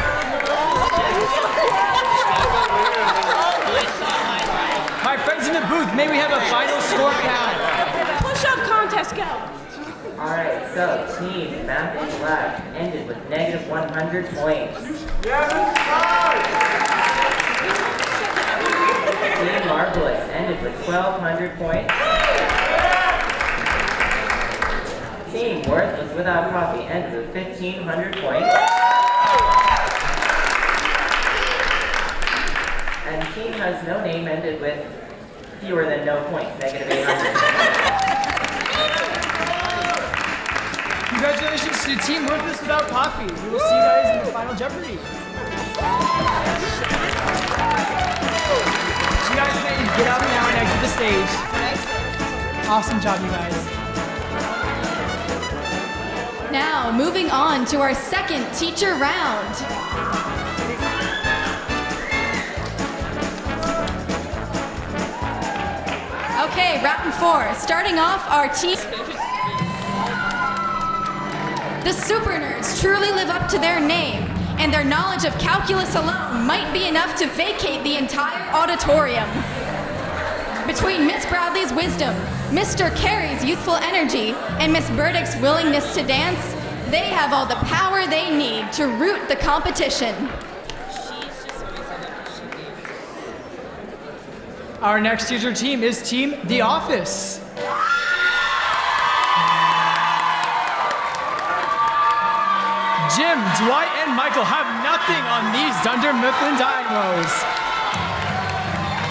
My friends in the booth, may we have a final score count? Push-up contest, go. Alright, so Team Math and Lab ended with negative 100 points. Team Marvelous ended with 1,200 points. Team Worthless Without Coffee ended with 1,500 points. And Team Has No Name ended with fewer than no points, negative 800. Congratulations to Team Worthless Without Coffee. We will see you guys in the final Jeopardy. You guys may get up now and exit the stage. Awesome job, you guys. Now, moving on to our second teacher round. Okay, round 4. Starting off our team. The Super Nerds truly live up to their name, and their knowledge of calculus alone might be enough to vacate the entire auditorium. Between Miss Bradley's wisdom, Mr. Carey's youthful energy, and Miss Burdick's willingness to dance, they have all the power they need to root the competition. Our next teacher team is Team The Office. Jim, Dwight, and Michael have nothing on these Dunder Mifflin Dynamos.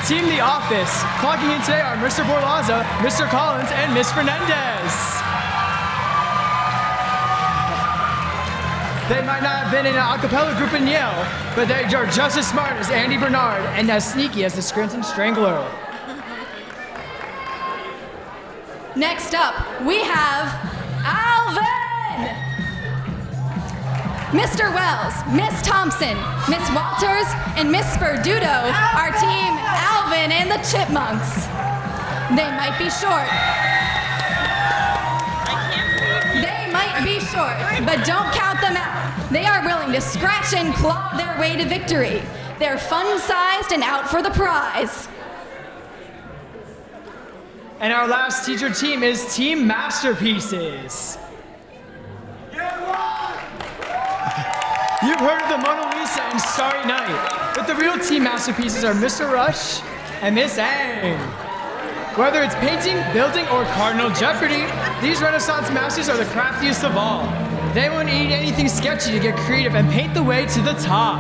Team The Office. Clocking in today are Mr. Borlaza, Mr. Collins, and Miss Fernandez. They might not have been in an a cappella group in Yale, but they are just as smart as Andy Bernard and as sneaky as the Scranton Strangler. Next up, we have Alvin! Mr. Wells, Miss Thompson, Miss Walters, and Miss Sperduto are Team Alvin and the Chipmunks. They might be short. They might be short, but don't count them out. They are willing to scratch and claw their way to victory. They're fun-sized and out for the prize. And our last teacher team is Team Masterpieces. You've heard of the Mona Lisa and Starry Night, but the real Team Masterpieces are Mr. Rush and Miss Ang. Whether it's painting, building, or Cardinal Jeopardy, these Renaissance masters are the craftiest of all. They won't need anything sketchy to get creative and paint the way to the top.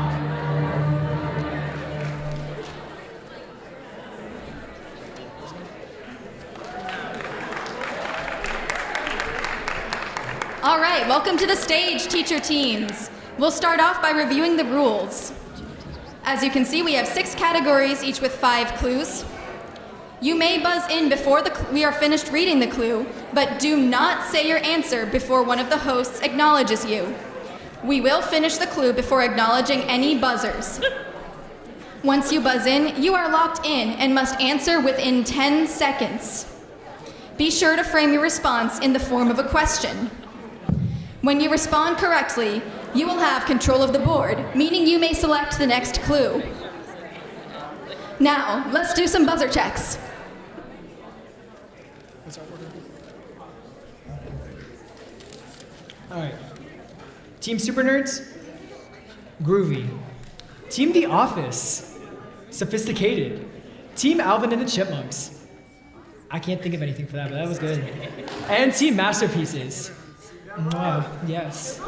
All right, welcome to the stage, teacher teams. We'll start off by reviewing the rules. As you can see, we have 6 categories, each with 5 clues. You may buzz in before we are finished reading the clue, but do not say your answer before one of the hosts acknowledges you. We will finish the clue before acknowledging any buzzers. Once you buzz in, you are locked in and must answer within 10 seconds. Be sure to frame your response in the form of a question. When you respond correctly, you will have control of the board, meaning you may select the next clue. Now, let's do some buzzer checks. All right. Team Super Nerds, groovy. Team The Office, sophisticated. Team Alvin and the Chipmunks. I can't think of anything for that, but that was good. And Team Masterpieces. Wow, yes.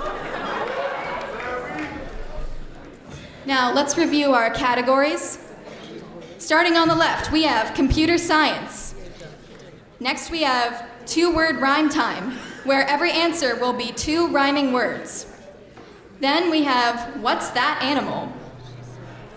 Now, let's review our categories. Starting on the left, we have computer science. Next, we have 2-word rhyme time, where every answer will be 2 rhyming words. Then we have what's that animal?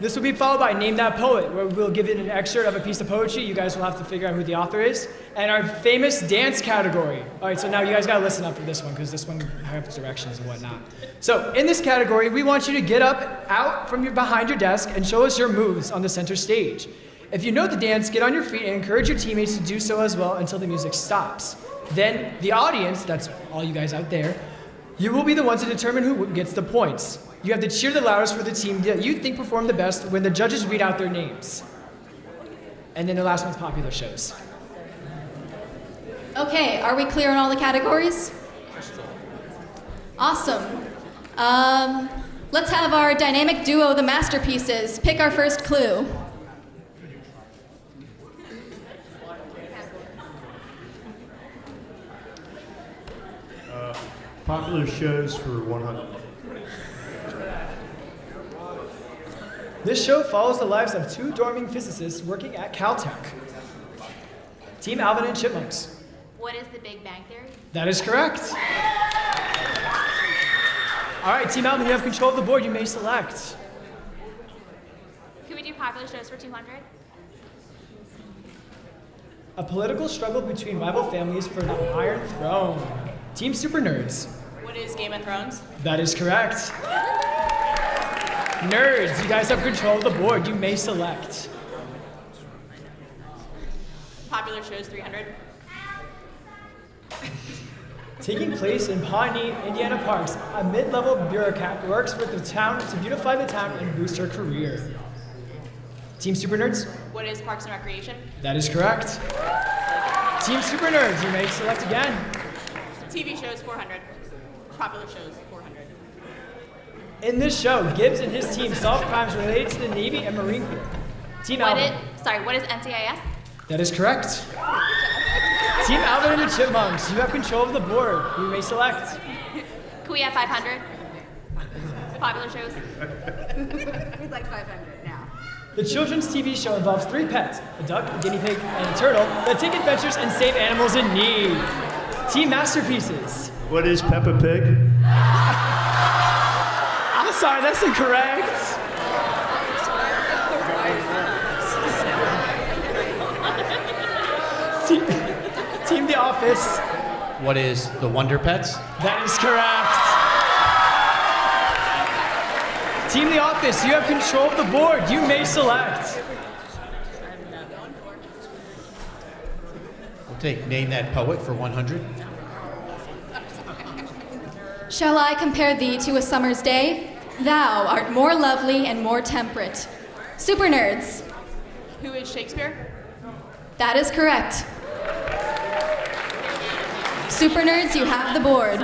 This will be followed by Name That Poet, where we'll give it an excerpt of a piece of poetry. You guys will have to figure out who the author is. And our famous dance category. All right, so now you guys gotta listen up for this one, because this one has directions and whatnot. So in this category, we want you to get up, out from behind your desk, and show us your moves on the center stage. If you know the dance, get on your feet and encourage your teammates to do so as well until the music stops. Then the audience, that's all you guys out there, you will be the ones to determine who gets the points. You have to cheer the loudest for the team that you think performed the best when the judges read out their names. And then the last one's popular shows. Okay, are we clear on all the categories? Awesome. Let's have our dynamic duo, the Masterpieces, pick our first clue. Popular shows for 100. This show follows the lives of 2 dorming physicists working at Caltech. Team Alvin and Chipmunks. What is the Big Bang Theory? That is correct. All right, Team Alvin, you have control of the board. You may select. Could we do popular shows for 200? A political struggle between rival families for the Iron Throne. Team Super Nerds. What is Game of Thrones? That is correct. Nerds, you guys have control of the board. You may select. Popular shows 300. Taking place in Pawnee, Indiana Parks, a mid-level bureaucrat works with the town to beautify the town and boost her career. Team Super Nerds? What is Parks and Recreation? That is correct. Team Super Nerds, you may select again. TV shows 400. Popular shows 400. In this show, Gibbs and his team solve crimes related to the Navy and Marine Corps. Team Alvin. What is NCIS? That is correct. Team Alvin and the Chipmunks, you have control of the board. You may select. Could we have 500? Popular shows. We'd like 500 now. The children's TV show involves 3 pets, a duck, a guinea pig, and a turtle, that take adventures and save animals in need. Team Masterpieces. What is Peppa Pig? I'm sorry, that's incorrect. Team The Office. What is the Wonder Pets? That is correct. Team The Office, you have control of the board. You may select. We'll take Name That Poet for 100. Shall I compare thee to a summer's day? Thou art more lovely and more temperate. Super nerds. Who is Shakespeare? That is correct. Super nerds, you have the board.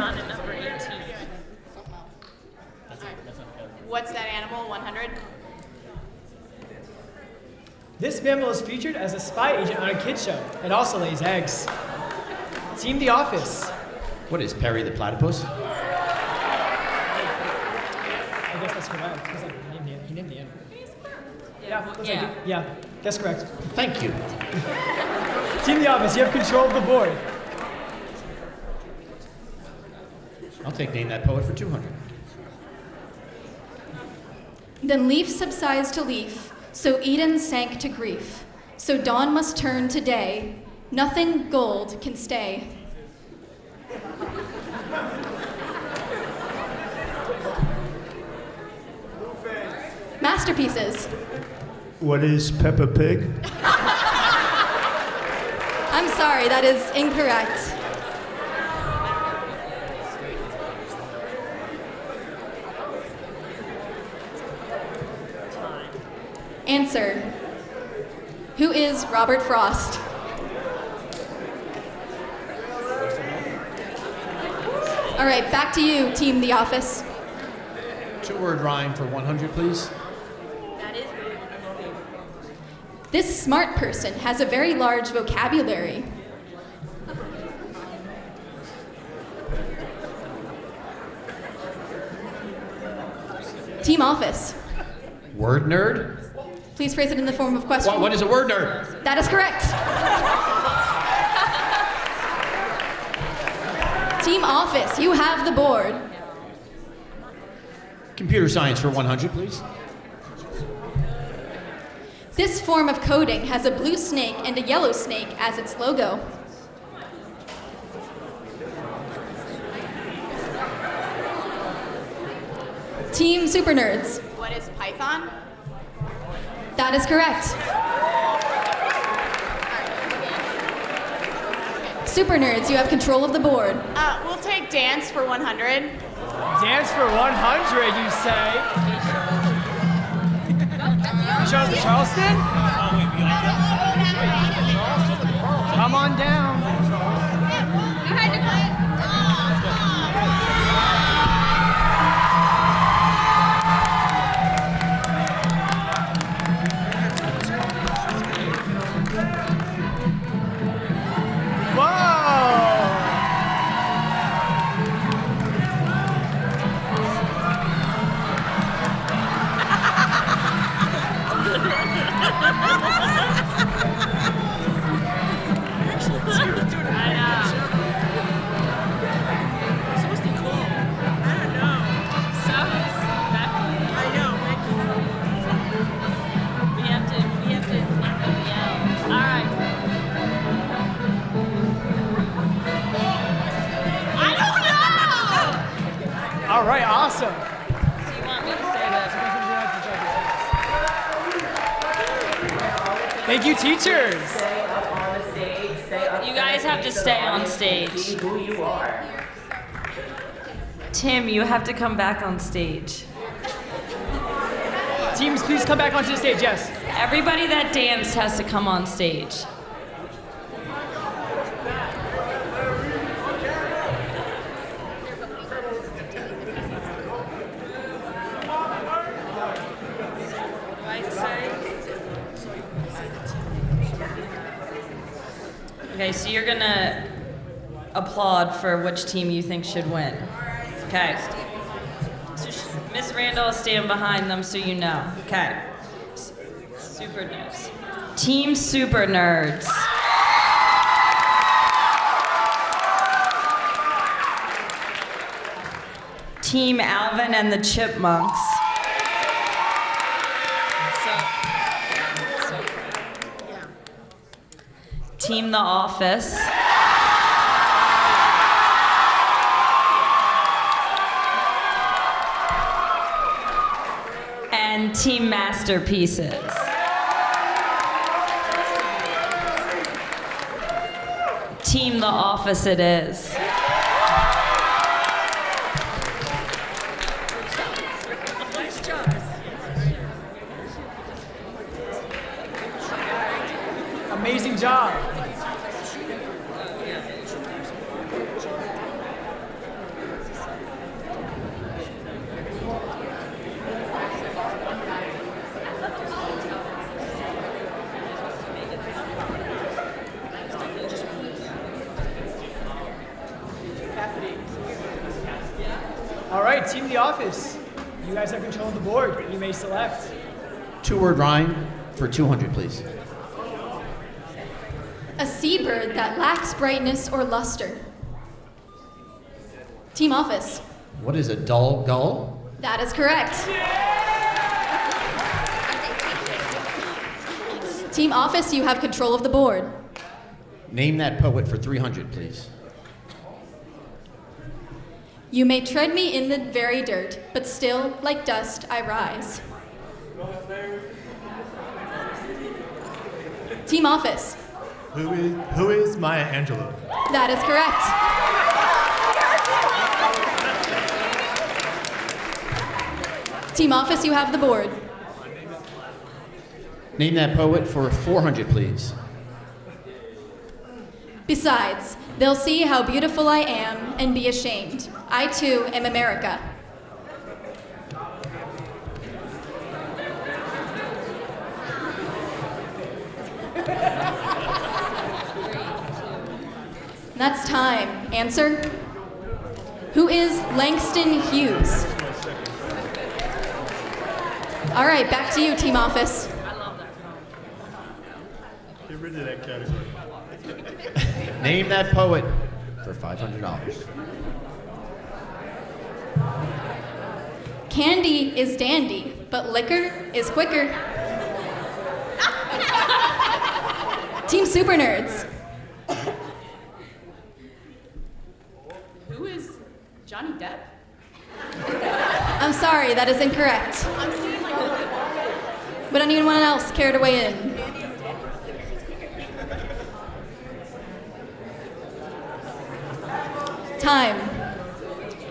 What's that animal? 100. This mammal is featured as a spy agent on a kid show. It also lays eggs. Team The Office. What is Perry the Platypus? I guess that's correct. He named the animal. Yeah, that's correct. Thank you. Team The Office, you have control of the board. I'll take Name That Poet for 200. Then leaf subsides to leaf, so Eden sank to grief. So dawn must turn to day. Nothing gold can stay. Masterpieces. What is Peppa Pig? I'm sorry, that is incorrect. Answer. Who is Robert Frost? All right, back to you, Team The Office. 2-word rhyme for 100, please. This smart person has a very large vocabulary. Team Office. Word nerd? Please phrase it in the form of question. What is a word nerd? That is correct. Team Office, you have the board. Computer science for 100, please. This form of coding has a blue snake and a yellow snake as its logo. Team Super Nerds. What is Python? That is correct. Super Nerds, you have control of the board. We'll take dance for 100. Dance for 100, you say? Shows the Charleston? Come on down. All right, awesome. So you want me to say that? Thank you, teachers. Stay up on the stage. Stay up. You guys have to stay on stage. See who you are. Tim, you have to come back on stage. Teams, please come back onto the stage, yes. Everybody that danced has to come on stage. Okay, so you're gonna applaud for which team you think should win. Okay. So Miss Randall is standing behind them so you know. Okay. Super nerds. Team Super Nerds. Team Alvin and the Chipmunks. Team The Office. And Team Masterpieces. Team The Office it is. Amazing job. All right, Team The Office. You guys have control of the board. You may select. Two-word rhyme for 200, please. A seabird that lacks brightness or luster. Team Office. What is a dull gull? That is correct. Team Office, you have control of the board. Name that poet for 300, please. You may tread me in the very dirt, but still, like dust, I rise. Team Office. Who is Maya Angelou? That is correct. Team Office, you have the board. Name that poet for 400, please. Besides, they'll see how beautiful I am and be ashamed. I too am America. That's time. Answer. Who is Langston Hughes? All right, back to you, Team Office. Get rid of that category. Name that poet for $500. Candy is dandy, but liquor is quicker. Team Super Nerds. Who is Johnny Depp? I'm sorry, that is incorrect. I'm seeing like. Would anyone else care to weigh in? Time.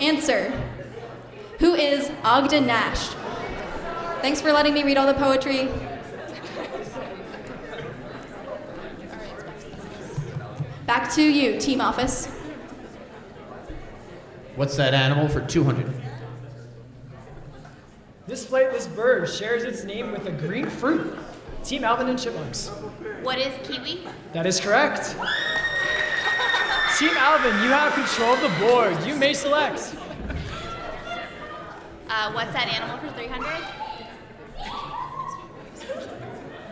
Answer. Who is Ogden Nash? Thanks for letting me read all the poetry. Back to you, Team Office. What's that animal for 200? This flightless bird shares its name with a green fruit. Team Alvin and Chipmunks. What is kiwi? That is correct. Team Alvin, you have control of the board. You may select. What's that animal for 300?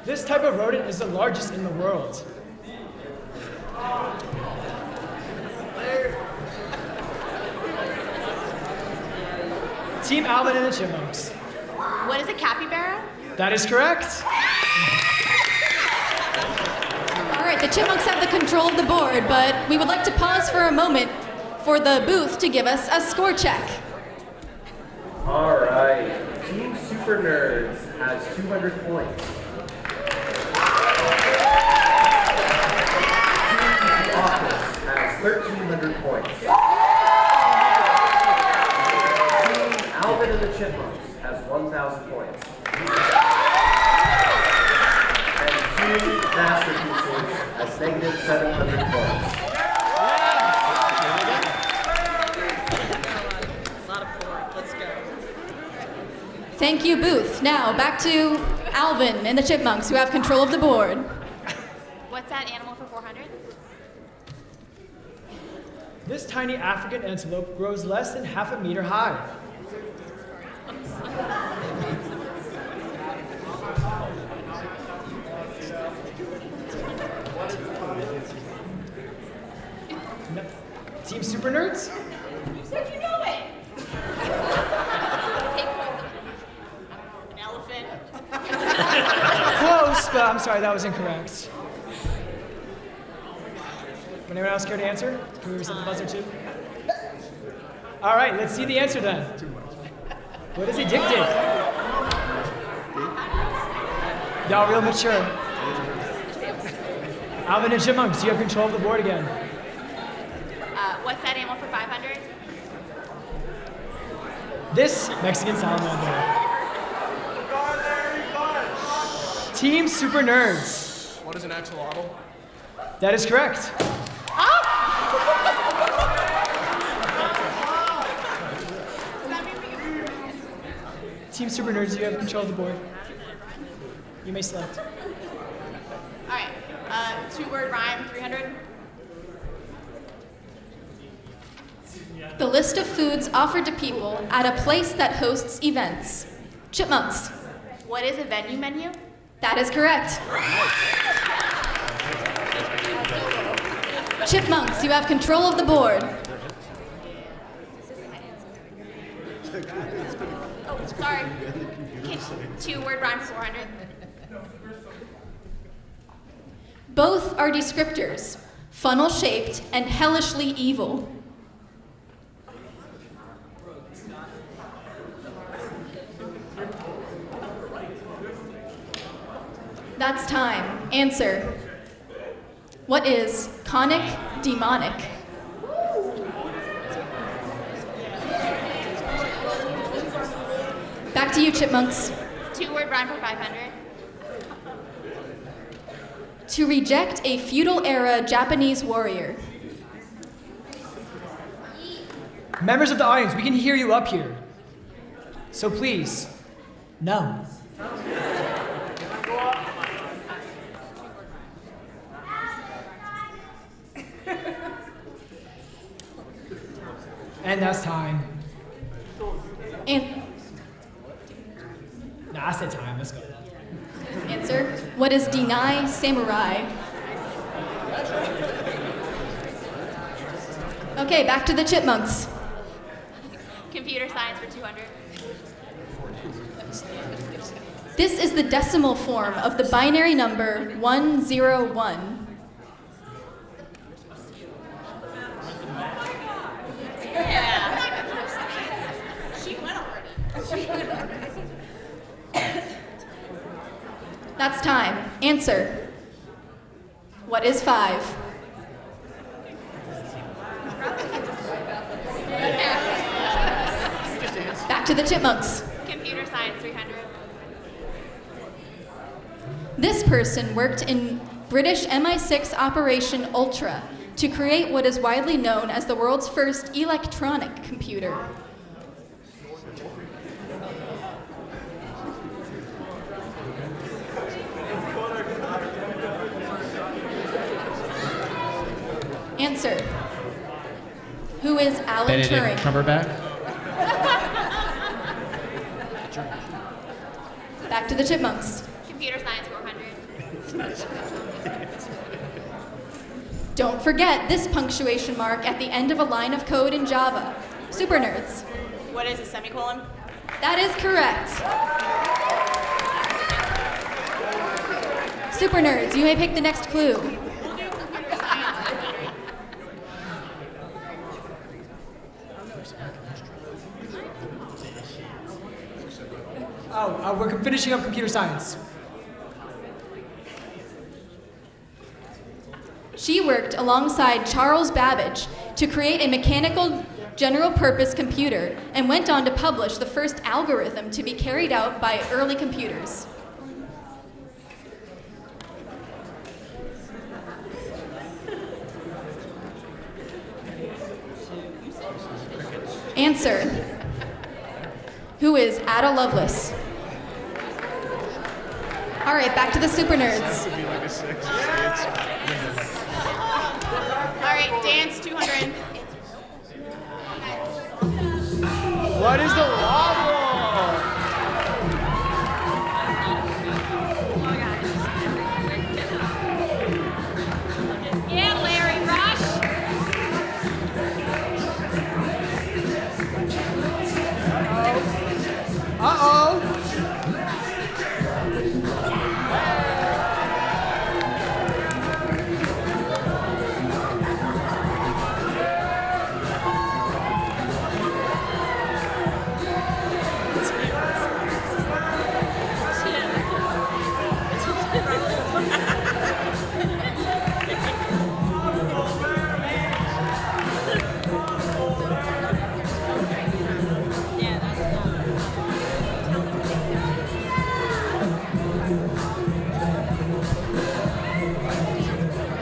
This type of rodent is the largest in the world. Team Alvin and the Chipmunks. What is a capybara? That is correct. All right, the Chipmunks have the control of the board, but we would like to pause for a moment for the booth to give us a score check. All right. Team Super Nerds has 200 points. Team Office has 1,300 points. Team Alvin and the Chipmunks has 1,000 points. And Team Masterpieces has negative 700 points. Thank you, booth. Now, back to Alvin and the Chipmunks, who have control of the board. What's that animal for 400? This tiny African antelope grows less than half a meter high. Team Super Nerds? You said you know it. Take an elephant. Close, but I'm sorry, that was incorrect. Would anyone else care to answer? Can we reset the buzzer too? All right, let's see the answer then. What is addictive? Y'all real mature. Alvin and Chipmunks, you have control of the board again. What's that animal for 500? This Mexican salamander. Team Super Nerds. What is an axolotl? That is correct. Team Super Nerds, you have control of the board. You may select. All right. 2-word rhyme, 300. The list of foods offered to people at a place that hosts events. Chipmunks. What is a venue menu? That is correct. Chipmunks, you have control of the board. Oh, sorry. 2-word rhyme, 400. Both are descriptors, funnel-shaped and hellishly evil. That's time. Answer. What is conic demonic? Back to you, Chipmunks. 2-word rhyme for 500. To reject a feudal-era Japanese warrior. Members of the audience, we can hear you up here. So please, no. And that's time. And Nah, I said time. Let's go. answer. What is deny samurai? Okay, back to the Chipmunks. Computer science for 200. This is the decimal form of the binary number 101. She went already. That's time. Answer. What is 5? Back to the Chipmunks. Computer science 300. This person worked in British MI6 Operation Ultra to create what is widely known as the world's first electronic computer. Answer. Who is Alan Benedict Turing? Cumberbatch. Back to the Chipmunks. Computer science 400. Don't forget this punctuation mark at the end of a line of code in Java. Super nerds. What is a semicolon? That is correct. Super nerds, you may pick the next clue. We're finishing up computer science. She worked alongside Charles Babbage to create a mechanical general-purpose computer and went on to publish the first algorithm to be carried out by early computers. Answer. Who is Ada Lovelace? All right, back to the super nerds. All right, dance 200. What is the wobble? Yeah, Larry, rush.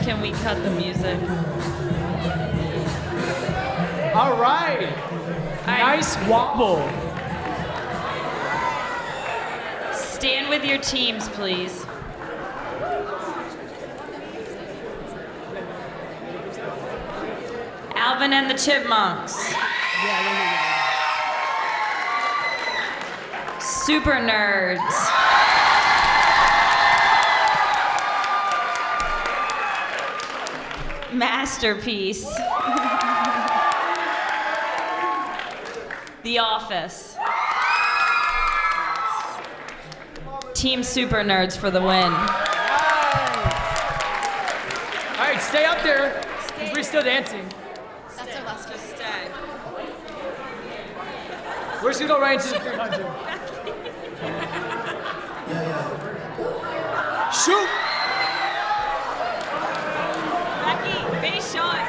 Can we cut the music? All right. Nice wobble. Stand with your teams, please. Alvin and the Chipmunks. Super Nerds. Masterpiece. The Office. Team Super Nerds for the win. All right, stay up there, because we're still dancing. That's our last just stay. We're just gonna go right into the 300. Shoot! Becky, base shot.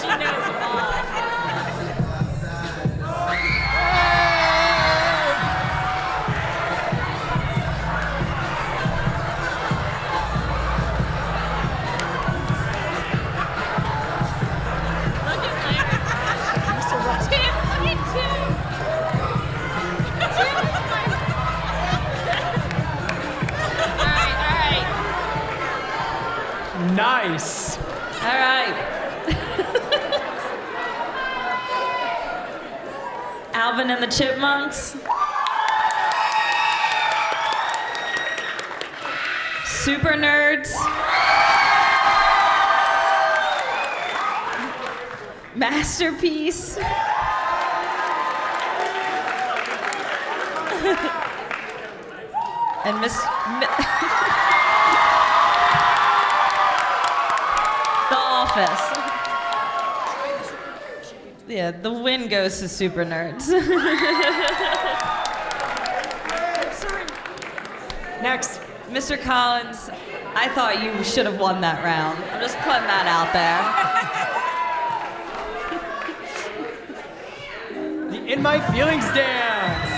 She knows them all. Nice. All right. Alvin and the Chipmunks. Super Nerds. Masterpiece. And The Office. Yeah, the win goes to Super Nerds. Next. Mr. Collins, I thought you should have won that round. I'm just putting that out there. The In My Feelings dance.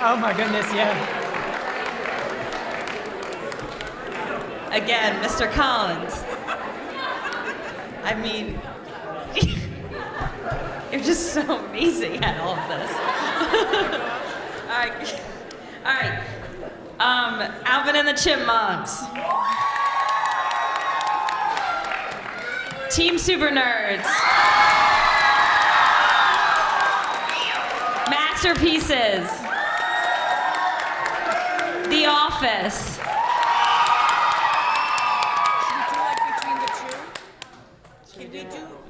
Oh my goodness, yeah. Again, Mr. Collins. I mean, you're just so amazing at all of this. All right. Alvin and the Chipmunks. Team Super Nerds. Masterpieces. The Office.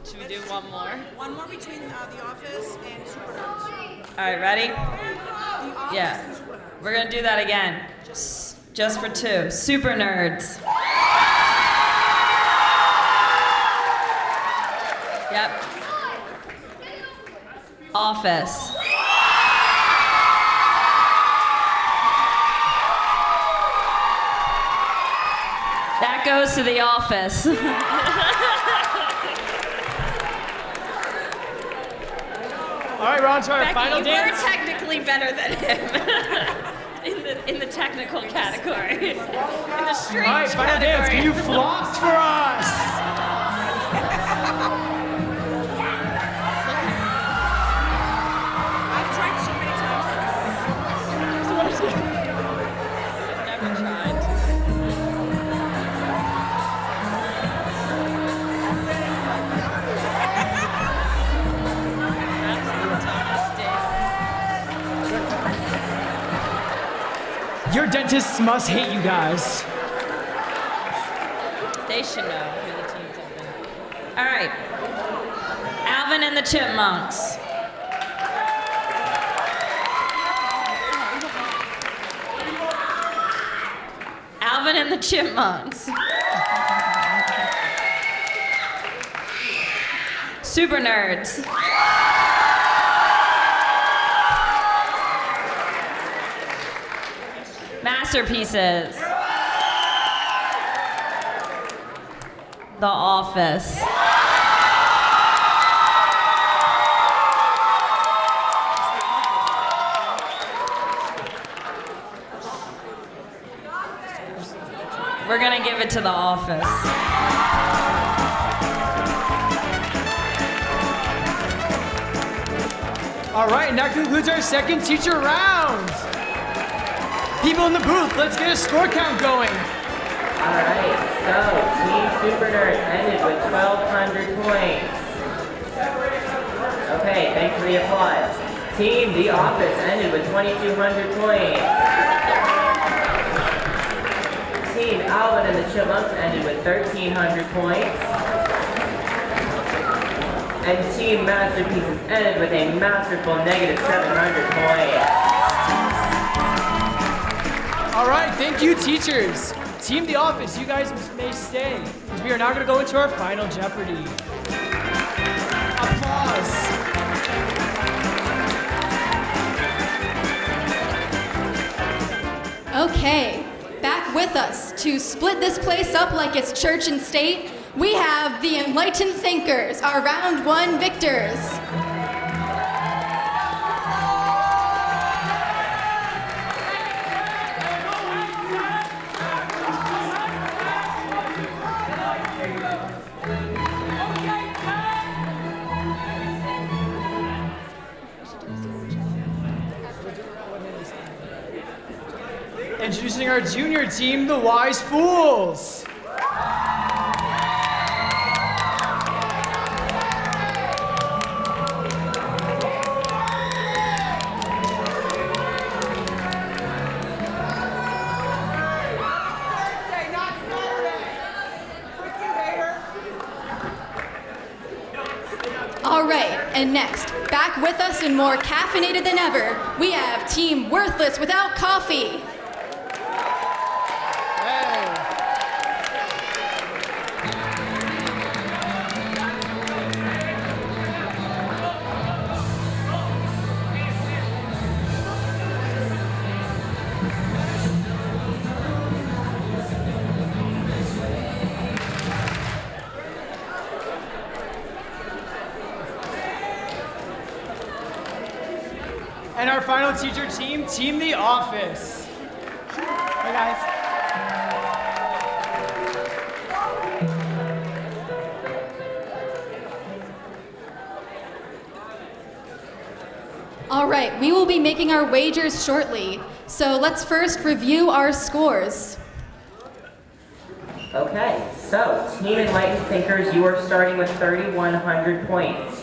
Should we do one more? One more between The Office and Super Nerds. All right, ready? The Office Yeah. and Super Nerds. We're gonna do that again. Just for two. Super Nerds. Yep. Office. That goes to The Office. All right, we're on to our Becky, final you dance. were technically better than him in the technical category. In the strange All right, final dance. category. Can you floss for us? I've tried so many times. Never tried. Your dentists must hate you guys. They should know who the teams have been. All right. Alvin and the Chipmunks. Alvin and the Chipmunks. Super Nerds. Masterpieces. The Office. We're gonna give it to The Office. All right, and that concludes our second teacher round. People in the booth, let's get a score count going. Alright, so Team Super Nerds ended with 1,200 points. Okay, thanks for the applause. Team The Office ended with 2,200 points. Team Alvin and the Chipmunks ended with 1,300 points. And Team Masterpieces ended with a masterful negative 700 points. All right, thank you, teachers. Team The Office, you guys may stay, because we are now going to go into our final Jeopardy. Applause. Okay, back with us to split this place up like it's church and state, we have the Enlightened Thinkers, our round one victors. Introducing our junior team, the Wise Fools. All right, and next, back with us and more caffeinated than ever, we have Team Worthless Without Coffee. And our final teacher team, Team The Office. Hey guys. All right, we will be making our wagers shortly, so let's first review our scores. Okay, so Team Enlightened Thinkers, you are starting with 3,100 points.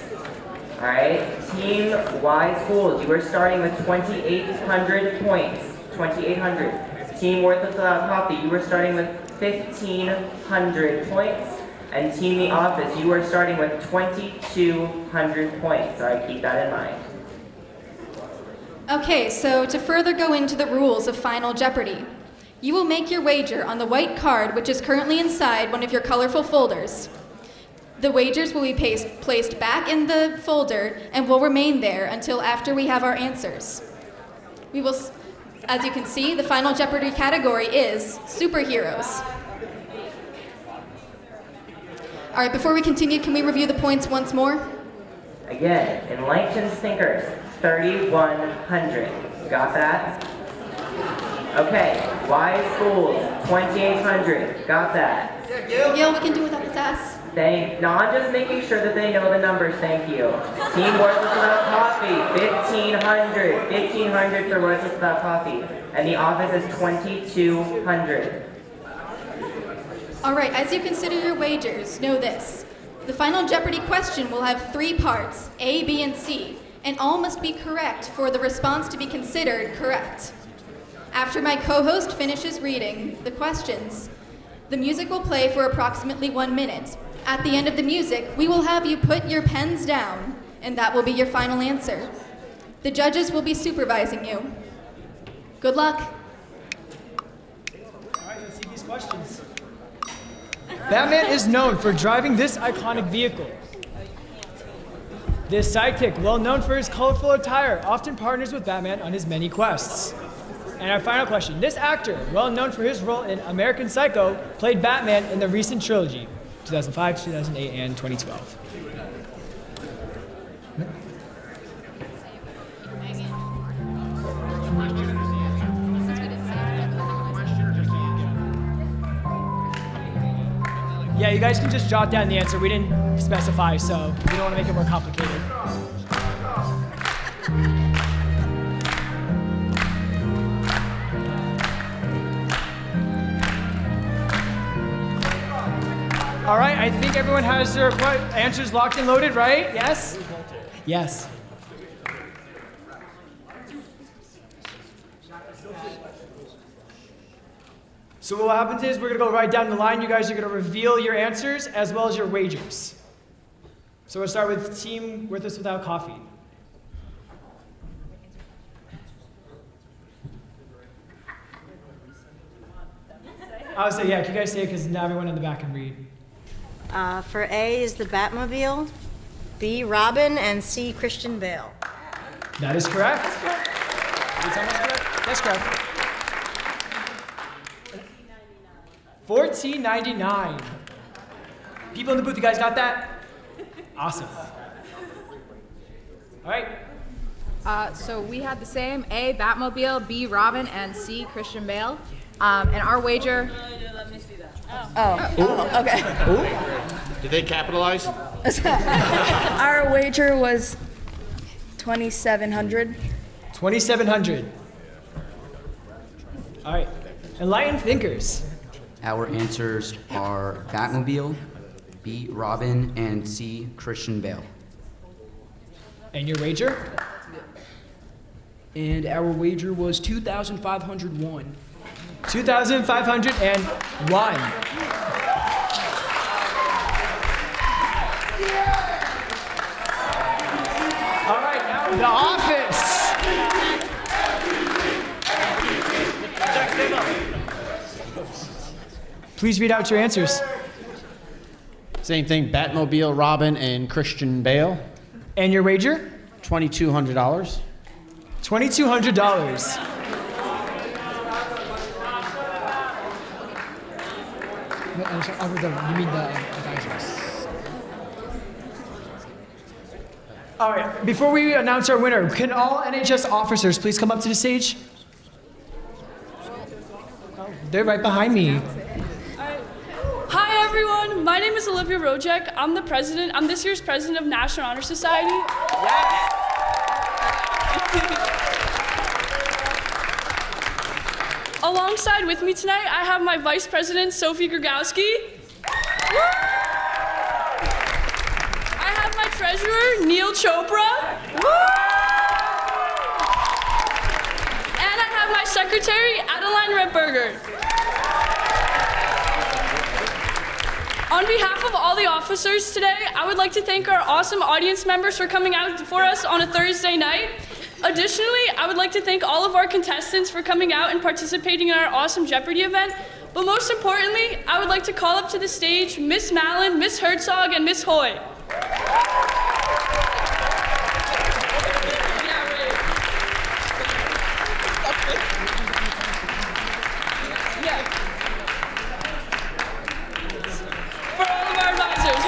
Alright, Team Wise Fools, you are starting with 2,800 points. 2,800. Team Worthless Without Coffee, you are starting with 1,500 points. And Team The Office, you are starting with 2,200 points. Alright, keep that in mind. Okay, so to further go into the rules of Final Jeopardy, you will make your wager on the white card which is currently inside one of your colorful folders. The wagers will be placed back in the folder and will remain there until after we have our answers. We will, as you can see, the Final Jeopardy category is superheroes. All right, before we continue, can we review the points once more? Again, Enlightened Thinkers, 3,100. Got that? Okay, Wise Fools, 2,800. Got that? Gil, we can do without the sass. No, I'm just making sure that they know the numbers, thank you. Team Worthless Without Coffee, 1,500. 1,500 for Worthless Without Coffee. And The Office is 2,200. All right, as you consider your wagers, know this. The Final Jeopardy question will have 3 parts, A, B, and C, and all must be correct for the response to be considered correct. After my co-host finishes reading the questions, the music will play for approximately 1 minute. At the end of the music, we will have you put your pens down, and that will be your final answer. The judges will be supervising you. Good luck. All right, let's see these Batman is known for driving this iconic vehicle. This sidekick, well known for his colorful attire, often partners with Batman on his many quests. And our final question. This actor, well known for his role in American Psycho, played Batman in the recent trilogy, 2005, 2008, and 2012. Yeah, you guys can just jot down the answer. We didn't specify, so we don't want to make it more complicated. All right, I think everyone has their answers locked and loaded, right? Yes? Yes. So what happens is we're gonna go right down the line. You guys are gonna reveal your answers as well as your wagers. So we'll start with Team With Us Without Coffee. I would say, yeah, can you guys say it because now everyone in the back can read. For A is the Batmobile, B, Robin, and C, Christian Bale. That is correct. That's correct. $14.99. People in the booth, you guys got that? Awesome. All right. So we had the same: A, Batmobile, B, Robin, and C, Christian Bale. And our wager. Oh, okay. Did they capitalize? Our wager was 2,700. 2,700. All right. Enlightened thinkers. Our answers are Batmobile, B, Robin, and C, Christian Bale. And your wager? And our wager was 2,501. 2,501. All right, now The Office. Please read out your answers. Same thing, Batmobile, Robin, and Christian Bale. And your wager? $2,200. $2,200. You mean the advisors? All right, before we announce our winner, can all LHS officers please come up to the stage? Oh, they're right behind me. Hi everyone, my name is Olivia Rojek. I'm the president. I'm this year's president of National Honor Society. Alongside with me tonight, I have my vice president, Sophie Grgowski. I have my treasurer, Neil Chopra. And I have my secretary, Adeline Redberger. On behalf of all the officers today, I would like to thank our awesome audience members for coming out for us on a Thursday night. Additionally, I would like to thank all of our contestants for coming out and participating in our awesome Jeopardy event. But most importantly, I would like to call up to the stage Miss Mallon, Miss Herzog, and Miss Hoy. For all of our advisors.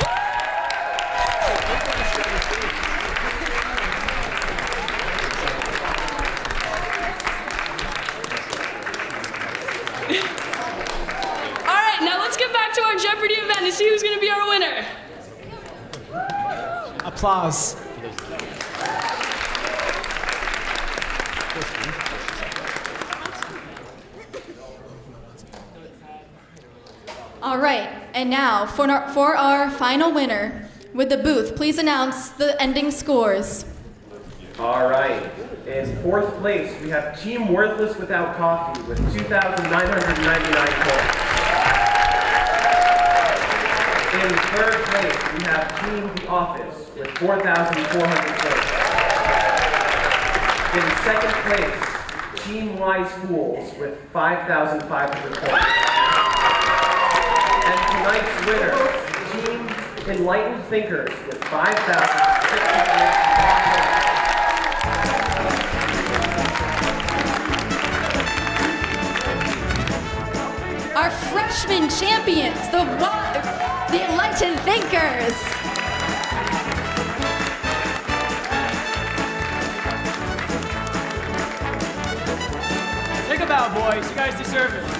All right, now let's get back to our Jeopardy event and see who's going to be our winner. Applause. All right, and now for our final winner, would the booth please announce the ending scores? All right. In fourth place, we have Team Worthless Without Coffee with 2,999 points. In third place, we have Team The Office with 4,400 points. In second place, Team Wise Fools with 5,500 points. And tonight's winner, Team Enlightened Thinkers with 5,601 Our freshman champions, the Enlightened Thinkers. Take a bow, boys. You guys deserve it.